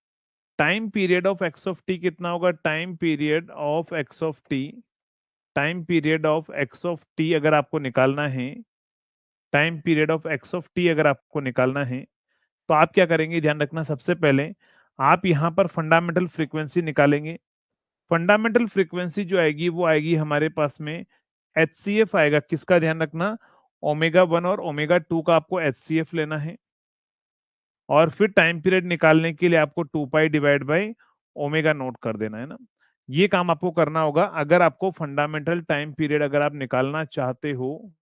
time period of x of t कितना होगा, time period of x of t, time period of x of t अगर आपको निकालना है, time period of x of t अगर आपको निकालना है तो आप क्या करेंगे, ध्यान रखना, सबसे पहले आप यहां पर फंडामेंटल फ्रीक्वेंसी निकालेंगे। फंडामेंटल फ्रीक्वेंसी जो आएगी वो आएगी हमारे पास में HCF आएगा, किसका ध्यान रखना, ओमेगा 1 और ओमेगा 2 का आपको HCF लेना है, और फिर टाइम पीरियड निकालने के लिए आपको 2π/ओमेगा 0 कर देना है ना। ये काम आपको करना होगा अगर आपको फंडामेंटल टाइम पीरियड अगर आप निकालना चाहते हो,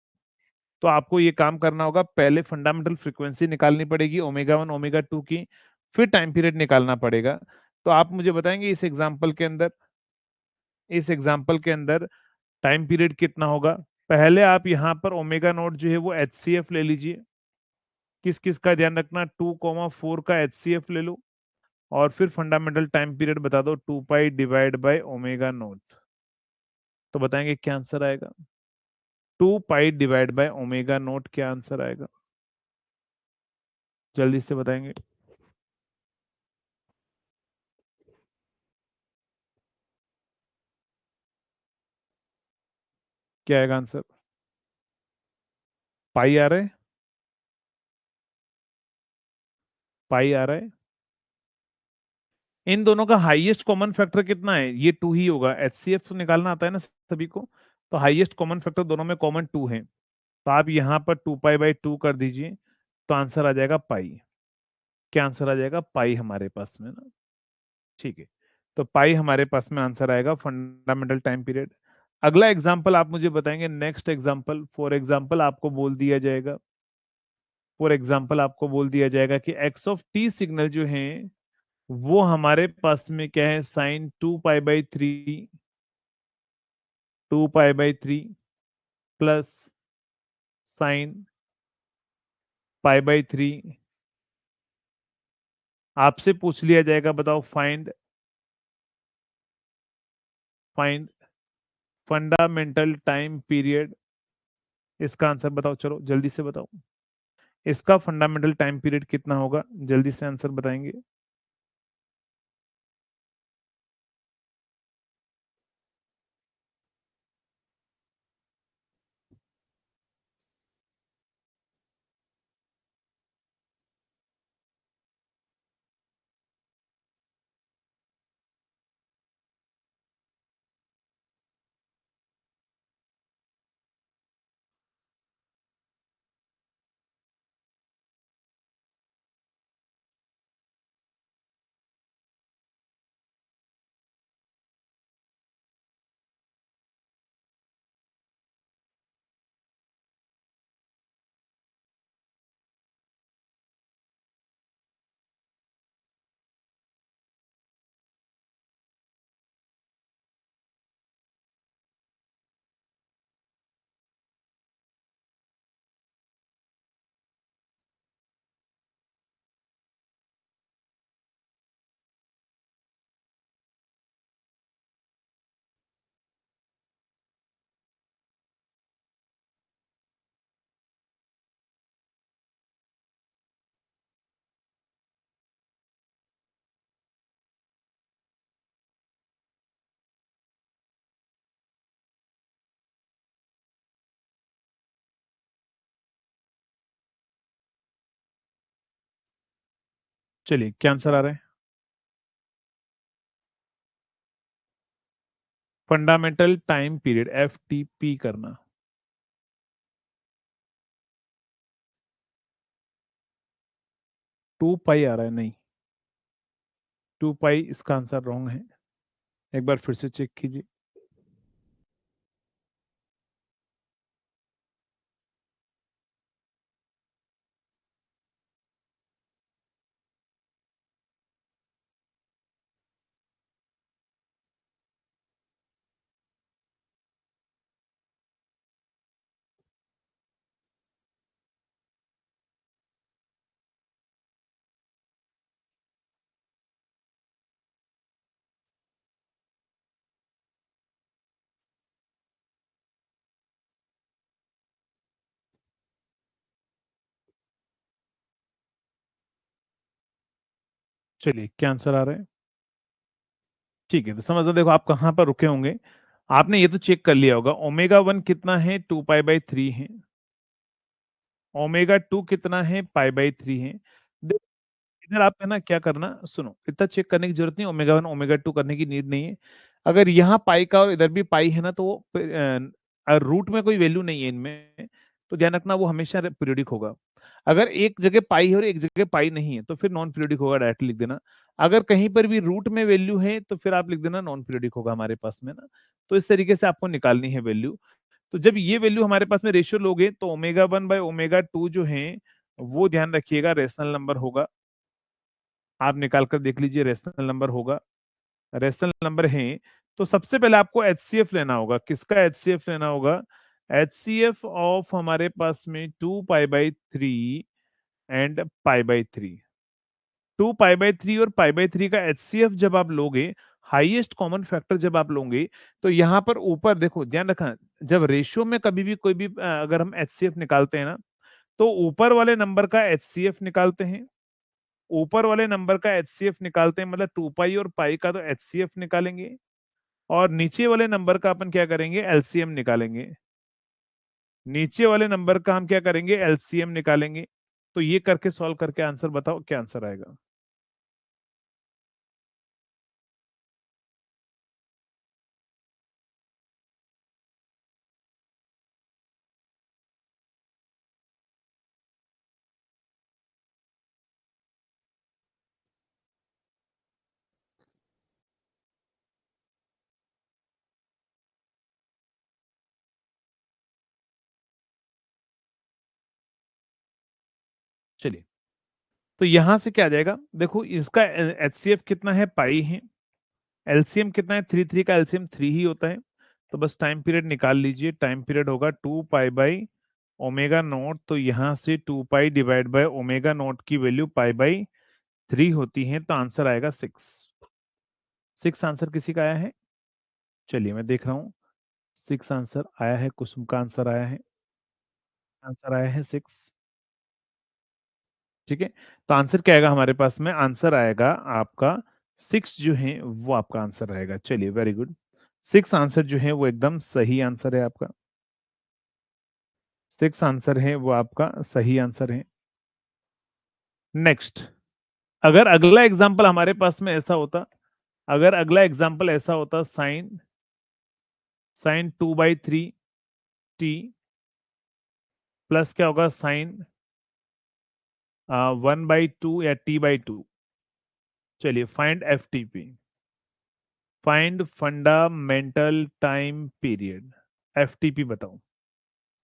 तो आपको ये काम करना होगा, पहले फंडामेंटल फ्रीक्वेंसी निकालनी पड़ेगी ओमेगा 1 ओमेगा 2 की, फिर टाइम पीरियड निकालना पड़ेगा। तो आप मुझे बताएंगे इस एग्जांपल के अंदर, इस एग्जांपल के अंदर टाइम पीरियड कितना होगा। पहले आप यहाँ पर ओमेगा 0 जो है वो HCF ले लीजिए, किस किस का ध्यान रखना, 2,4 का HCF ले लो, और फिर फंडामेंटल टाइम पीरियड बता दो 2π/ओमेगा 0, तो बताएंगे क्या आंसर आएगा, 2π/ओमेगा 0 क्या आंसर आएगा, जल्दी से बताएंगे। क्या आएगा आंसर? पाई आ रहा है, पाई आ रहा है। इन दोनों का हाईएस्ट कॉमन फैक्टर कितना है? ये 2 ही होगा। एचसीएफ निकालना आता है ना सभी को, तो हाईएस्ट कॉमन फैक्टर दोनों में कॉमन 2 है, तो आप यहाँ पर 2 पाई/2 कर दीजिए, तो आंसर आ जाएगा पाई। क्या आंसर आ जाएगा? पाई हमारे पास में ना। ठीक है, तो पाई हमारे पास में आंसर आएगा फंडामेंटल टाइम पीरियड। अगला एग्जाम्पल आप मुझे बताएंगे, नेक्स्ट एग्जाम्पल। फॉर एग्जाम्पल आपको बोल दिया जाएगा कि एक्स ऑफ टी सिग्नल जो है वो हमारे पास में क्या है? Sine 2 pi, 2 pi plus sine pi. आपसे पूछ लिया जाएगा, बताओ find find fundamental time period. इसका आंसर बताओ, चलो जल्दी से बताओ। इसका फंडामेंटल टाइम पीरियड कितना होगा? जल्दी से आंसर बताएंगे। चलिए, क्या आंसर आ रहा है? फंडामेंटल टाइम पीरियड, FTP करना। 2 पाई आ रहा है? नहीं, 2 पाई इसका आंसर रॉन्ग है। एक बार फिर से चेक कीजिए। चलिए, क्या आंसर आ रहा है? ठीक है, तो समझ लो, देखो आप कहाँ पर रुके होंगे। आपने ये तो चेक कर लिया होगा, ओमेगा 1 कितना है? 2 पाई/3 है। ओमेगा 2 कितना है? पाई/3 है। इधर आप है ना, क्या करना, सुनो, इतना चेक करने की जरूरत नहीं, ओमेगा 1 ओमेगा 2 करने की नीड नहीं है। अगर यहाँ पाई का और इधर भी पाई है ना, तो रूट में कोई वैल्यू नहीं है इनमें, तो ध्यान रखना वो हमेशा पीरियोडिक होगा। अगर एक जगह पाई है और एक जगह पाई नहीं है, तो फिर नॉन पीरियोडिक होगा, डायरेक्टली लिख देना। अगर कहीं पर भी रूट में वैल्यू है, तो फिर आप लिख देना नॉन पीरियोडिक होगा हमारे पास में ना। तो इस तरीके से आपको निकालनी है वैल्यू। तो जब ये वैल्यू हमारे पास में रेशियो लोगे, तो ओमेगा 1/ओमेगा 2 जो है वो ध्यान रखिएगा रेशनल नंबर होगा। आप निकाल कर देख लीजिए, रेशनल नंबर होगा। रेशनल नंबर है, तो सबसे पहले आपको एचसीएफ लेना होगा। किसका एचसीएफ लेना होगा? एचसीएफ ऑफ हमारे पास में 2 पाई/3 एंड पाई/3। 2 पाई/3 और पाई/3 का एचसीएफ जब आप लोगे, हाईएस्ट कॉमन फैक्टर जब आप लोगे, तो यहां पर ऊपर देखो, ध्यान रखना, जब रेशियो में कभी भी कोई भी अगर हम एचसीएफ निकालते हैं ना, तो ऊपर वाले नंबर का एचसीएफ निकालते हैं। ऊपर वाले नंबर का एचसीएफ निकालते हैं, मतलब 2 पाई और पाई का तो एचसीएफ निकालेंगे, और नीचे वाले नंबर का अपन क्या करेंगे? एलसीएम निकालेंगे। नीचे वाले नंबर का हम क्या करेंगे, एलसीएम निकालेंगे। तो ये करके सॉल्व करके आंसर बताओ क्या आंसर आएगा। चलिए, तो यहां से क्या आ जाएगा, देखो इसका एचसीएफ कितना है, पाई है। एलसीएम कितना है, 3 का एलसीएम 3 ही होता है। तो बस टाइम पीरियड निकाल लीजिए, टाइम पीरियड होगा 2 पाई बाई ओमेगा नॉट। तो यहां से 2 पाई डिवाइड बाय ओमेगा नॉट की वैल्यू पाई/3 होती है, तो आंसर आएगा 6। 6 आंसर किसी का आया है? चलिए मैं देख रहा हूँ। 6 आंसर आया है, कुसुम का आंसर आया है। आंसर आया है 6। ठीक है, तो आंसर क्या आएगा हमारे पास में, आंसर आएगा आपका 6 जो है वो आपका आंसर रहेगा। चलिए वेरी गुड, 6 आंसर जो है वो एकदम सही आंसर है आपका। 6 आंसर है वो आपका सही आंसर है। नेक्स्ट, अगर अगला एग्जाम्पल हमारे पास में ऐसा होता, अगर अगला एग्जाम्पल ऐसा होता, साइन साइन 2/3 टी प्लस क्या होगा, साइन 1/2 या t/2। चलिए, find F T P, find fundamental time period. F T P बताओ,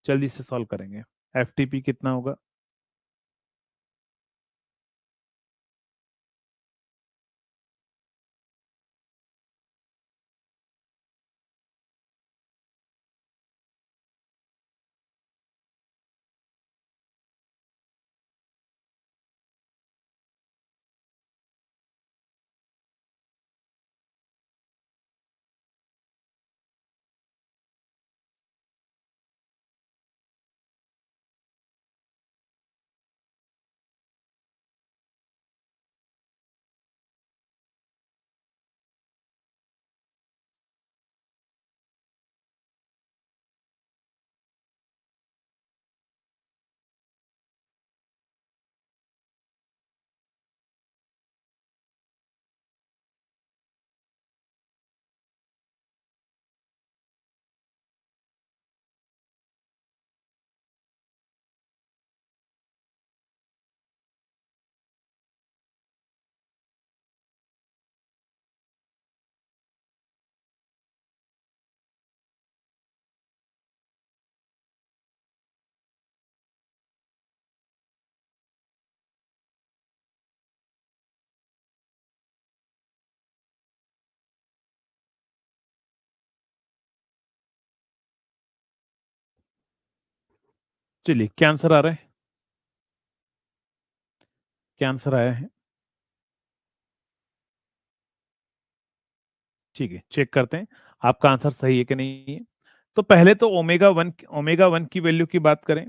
जल्दी से सॉल्व करेंगे। एफ टी पी कितना होगा? चलिए, क्या आंसर आ रहा है, क्या आंसर आया है? ठीक है, चेक करते हैं आपका आंसर सही है कि नहीं है। तो पहले तो ओमेगा वन की वैल्यू की बात करें,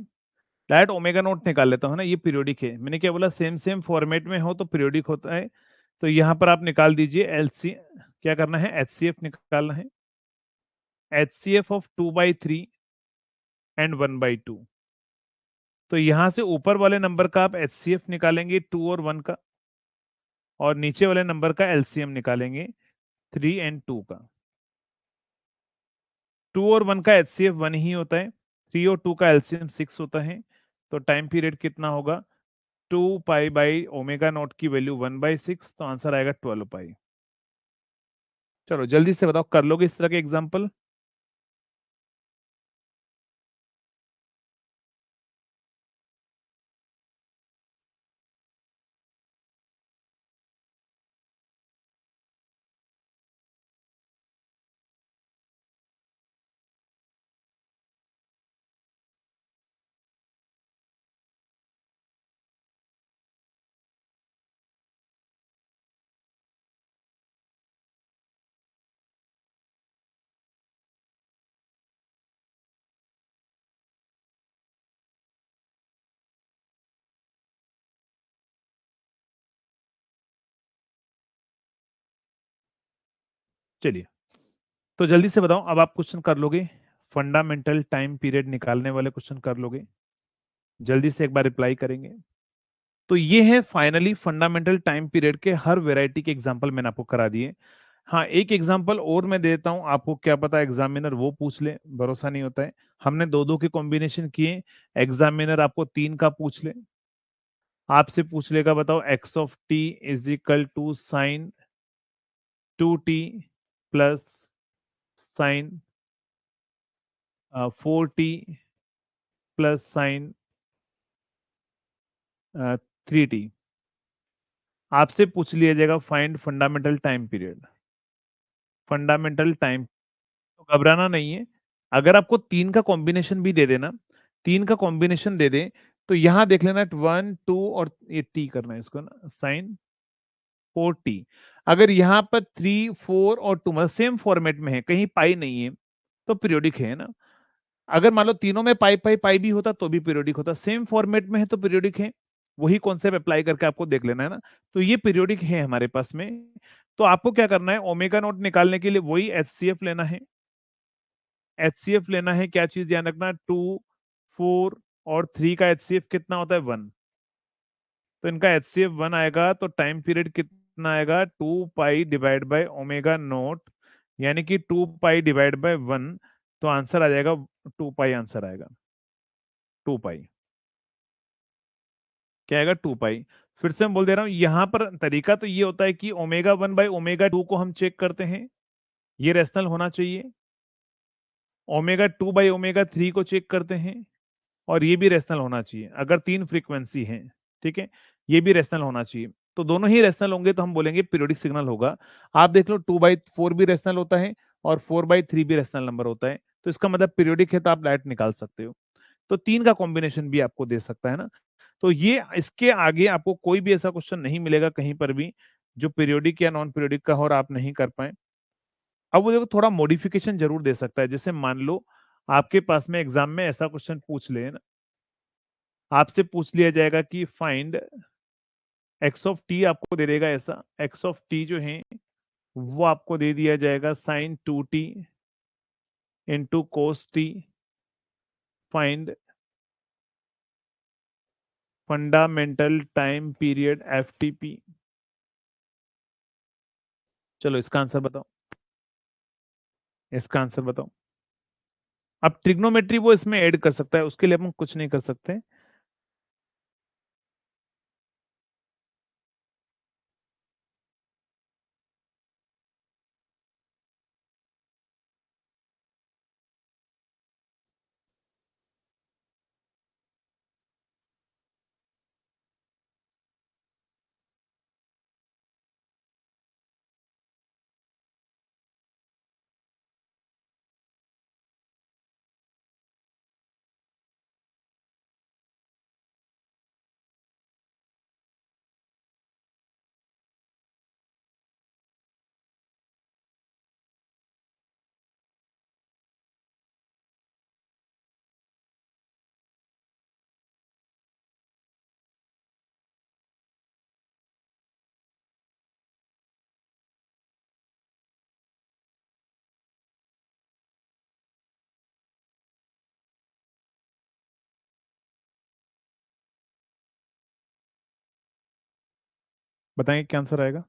डायरेक्ट ओमेगा नोट निकाल लेता हूं ना, ये पीरियोडिक है। मैंने क्या बोला, सेम सेम फॉर्मेट में हो तो पीरियोडिक होता है। तो यहां पर आप निकाल दीजिए एलसी, क्या करना है, एचसीएफ निकालना है। HCF of 2/3 and 1/2। तो यहां से ऊपर वाले नंबर का आप एचसीएफ निकालेंगे 2 और 1 का, और नीचे वाले नंबर का एलसीएम निकालेंगे 3 और 2 का। 2 और 1 का एचसीएफ 1 ही होता है, 3 और 2 का एलसीएम 6 होता है। तो टाइम पीरियड कितना होगा, 2 पाई/ओमेगा नॉट की वैल्यू 1/6, तो आंसर आएगा 12 पाई। चलो जल्दी से बताओ, कर लोगे इस तरह के एग्जाम्पल? चलिए, तो जल्दी से बताओ, अब आप क्वेश्चन कर लोगे। फंडामेंटल टाइम पीरियड निकालने वाले क्वेश्चन कर लोगे? जल्दी से एक बार रिप्लाई करेंगे। तो ये है फाइनली फंडामेंटल टाइम पीरियड के हर वैरायटी के एग्जांपल मैंने आपको करा दिए। हाँ, एक एग्जांपल और मैं देता हूं, आपको क्या पता एग्जामिनर वो पूछ ले, भरोसा नहीं होता है। हमने दो दो के कॉम्बिनेशन किए, एग्जामिनर आपको तीन का पूछ ले, आपसे पूछ लेगा बताओ x of t is equal to sine 2t plus sine 4t plus sine 3t। आपसे पूछ लिया जाएगा find fundamental time period. Fundamental time, तो घबराना नहीं है। अगर आपको तीन का कॉम्बिनेशन भी दे देना, तीन का कॉम्बिनेशन दे दे, तो यहां देख लेना 1 2 और ये टी करना है इसको ना, साइन 4t। अगर यहाँ पर 3 4 और 2 मतलब सेम फॉर्मेट में है, कहीं पाई नहीं है, तो पीरियोडिक है ना। अगर मान लो तीनों में पाई पाई पाई भी होता तो भी पीरियोडिक होता, सेम फॉर्मेट में है तो पीरियोडिक है। वही कॉन्सेप्ट अप्लाई करके आपको देख लेना है ना। तो ये पीरियोडिक है हमारे पास में। तो आपको क्या करना है, ओमेगा नोट निकालने के लिए वही एचसीएफ लेना है। एचसीएफ लेना है, क्या चीज ध्यान रखना, 2 4 और 3 का एचसीएफ कितना होता है, 1। तो इनका एचसीएफ 1 आएगा, तो टाइम पीरियड कितना आएगा, 2 पाई डिवाइड बाय ओमेगा नोट, यानी कि 2 पाई डिवाइड बाय 1। तो आंसर आ जाएगा 2 पाई, आंसर आएगा 2 पाई। क्या आएगा, 2 पाई। फिर से मैं बोल दे रहा हूं, यहां पर तरीका तो ये होता है कि ओमेगा 1 बाय ओमेगा 2 को हम चेक करते हैं, ये रेशनल होना चाहिए। ओमेगा 2 बाय ओमेगा 3 को चेक करते हैं, और ये भी रेशनल होना चाहिए अगर तीन फ्रीक्वेंसी हैं। ठीक है, ये भी रेशनल होना चाहिए। तो दोनों ही रेशनल होंगे तो हम बोलेंगे पीरियोडिक सिग्नल होगा। आप देख लो 2/4 भी रेशनल होता है और 4/3 भी रेशनल नंबर होता है, तो इसका मतलब पीरियोडिक है, तो आप डायरेक्ट निकाल सकते हो। तो तीन का कॉम्बिनेशन भी आपको दे सकता है ना। तो ये इसके आगे आपको कोई भी ऐसा क्वेश्चन नहीं मिलेगा कहीं पर भी जो पीरियोडिक या नॉन पीरियोडिक का हो और आप नहीं कर पाए। अब वो देखो थोड़ा मॉडिफिकेशन जरूर दे सकता है, जैसे मान लो आपके पास में एग्जाम में ऐसा क्वेश्चन पूछ ले ना, आपसे पूछ लिया जाएगा कि फाइंड एक्स ऑफ टी, आपको दे देगा ऐसा, एक्स ऑफ टी जो है वो आपको दे दिया जाएगा sine 2t into cos t, find fundamental time period FTP. चलो इसका आंसर बताओ, इसका आंसर बताओ। अब ट्रिग्नोमेट्री वो इसमें ऐड कर सकता है, उसके लिए हम कुछ नहीं कर सकते। बताएंगे क्या आंसर आएगा।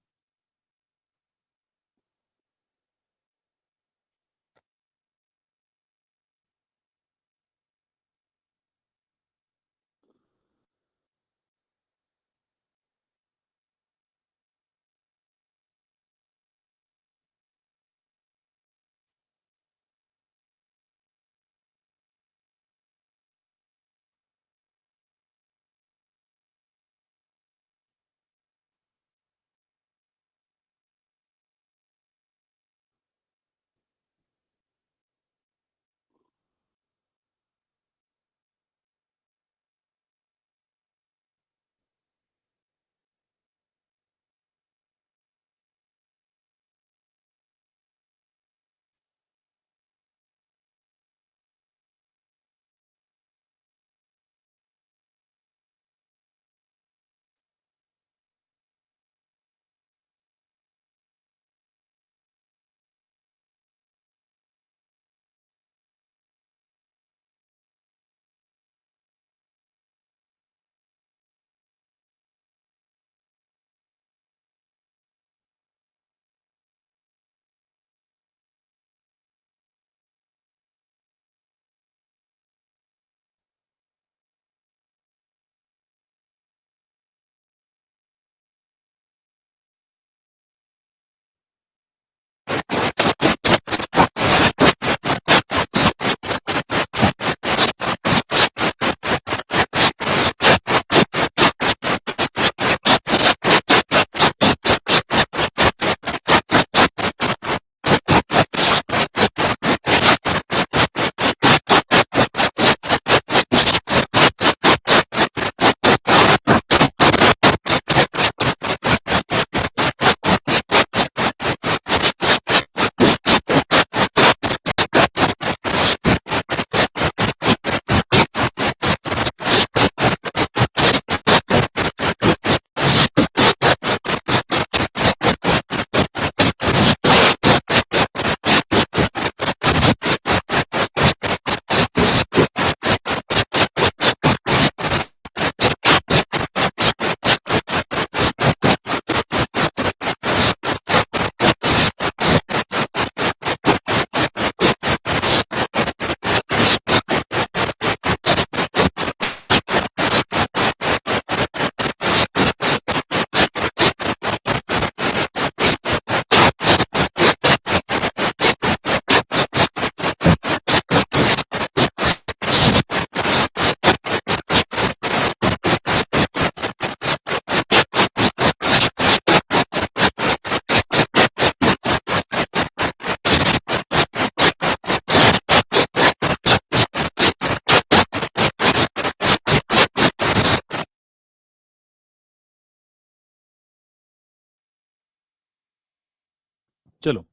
चलो,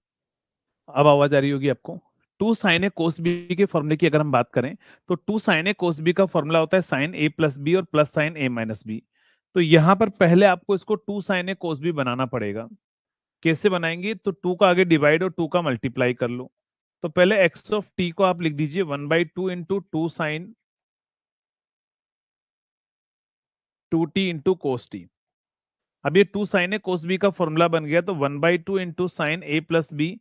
अब आवाज आ रही होगी आपको। 2 sin A cos B के फॉर्मूले की अगर हम बात करें, तो 2 sin A cos B का फॉर्मूला होता है sin A प्लस B और plus sin A minus B। तो यहां पर पहले आपको इसको 2 sin A cos B बनाना पड़ेगा। कैसे बनाएंगे? तो 2 का आगे डिवाइड और 2 का मल्टीप्लाई कर लो। तो पहले x ऑफ t को आप लिख दीजिए 1/2 into 2 sin 2t into cos t. अब ये 2 sin A cos B का फॉर्मूला बन गया, तो 1/2 into sine A plus B,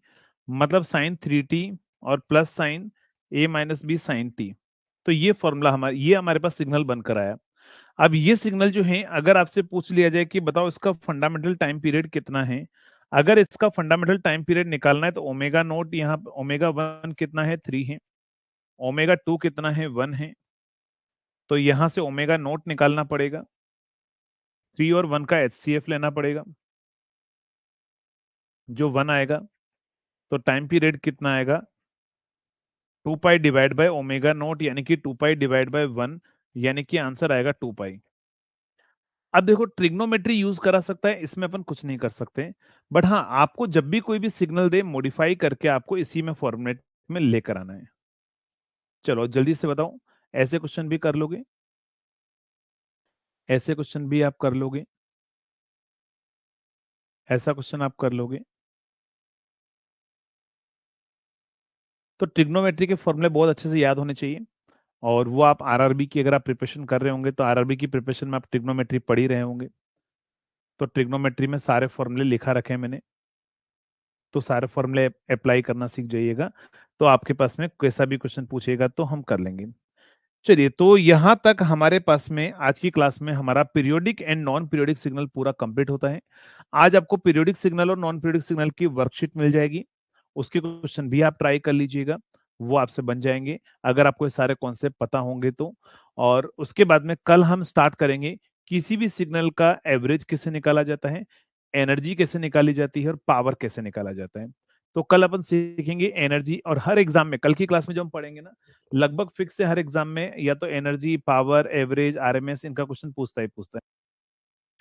मतलब साइन 3t और plus sine A minus B sine t। तो ये फॉर्मूला ये हमारे पास सिग्नल बनकर आया। अब ये सिग्नल जो है, अगर आपसे पूछ लिया जाए कि बताओ इसका फंडामेंटल टाइम पीरियड कितना है, अगर इसका फंडामेंटल टाइम पीरियड निकालना है, तो ओमेगा नोट, यहाँ ओमेगा 1 कितना है 3 है, ओमेगा 2 कितना है 1 है, तो यहां से ओमेगा नोट निकालना पड़ेगा। 3 और 1 का HCF लेना पड़ेगा, जो 1 आएगा। तो टाइम पीरियड कितना आएगा? 2 पाई डिवाइड बाय ओमेगा नोट, यानी कि 2 पाई डिवाइड बाय 1, यानी कि आंसर आएगा 2 पाई। अब देखो, ट्रिग्नोमेट्री यूज करा सकता है, इसमें अपन कुछ नहीं कर सकते, बट हाँ, आपको जब भी कोई भी सिग्नल दे, मॉडिफाई करके आपको इसी में फॉर्मेट में लेकर आना है। चलो जल्दी से बताओ, ऐसे क्वेश्चन भी कर लोगे? ऐसे क्वेश्चन भी आप कर लोगे? ऐसा क्वेश्चन आप कर लोगे? तो ट्रिग्नोमेट्री के फॉर्मूले बहुत अच्छे से याद होने चाहिए, और वो आप आरआरबी की अगर आप प्रिपरेशन कर रहे होंगे, तो आरआरबी की प्रिपरेशन में आप ट्रिग्नोमेट्री पढ़ ही रहे होंगे। तो ट्रिग्नोमेट्री में सारे फॉर्मूले लिखा रखे हैं मैंने, तो सारे फॉर्मूले अप्लाई करना सीख जाइएगा, तो आपके पास में कैसा भी क्वेश्चन पूछेगा तो हम कर लेंगे। चलिए, तो यहां तक हमारे पास में आज की क्लास में हमारा periodic and non periodic signal पूरा कंप्लीट होता है। आज आपको पीरियोडिक सिग्नल और नॉन पीरियोडिक सिग्नल की वर्कशीट मिल जाएगी, उसके क्वेश्चन भी आप ट्राई कर लीजिएगा, वो आपसे बन जाएंगे अगर आपको ये सारे कॉन्सेप्ट पता होंगे तो। और उसके बाद में कल हम स्टार्ट करेंगे किसी भी सिग्नल का एवरेज कैसे निकाला जाता है, एनर्जी कैसे निकाली जाती है और पावर कैसे निकाला जाता है। तो कल अपन सीखेंगे एनर्जी, और हर एग्जाम में कल की क्लास में जो हम पढ़ेंगे ना, लगभग फिक्स से हर एग्जाम में या तो एनर्जी, पावर, एवरेज, आरएमएस, इनका क्वेश्चन पूछता ही पूछता है।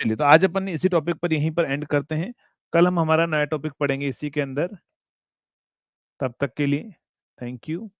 चलिए, तो आज अपन इसी टॉपिक पर यहीं पर एंड करते हैं, कल हम हमारा नया टॉपिक पढ़ेंगे इसी के अंदर। तब तक के लिए थैंक यू।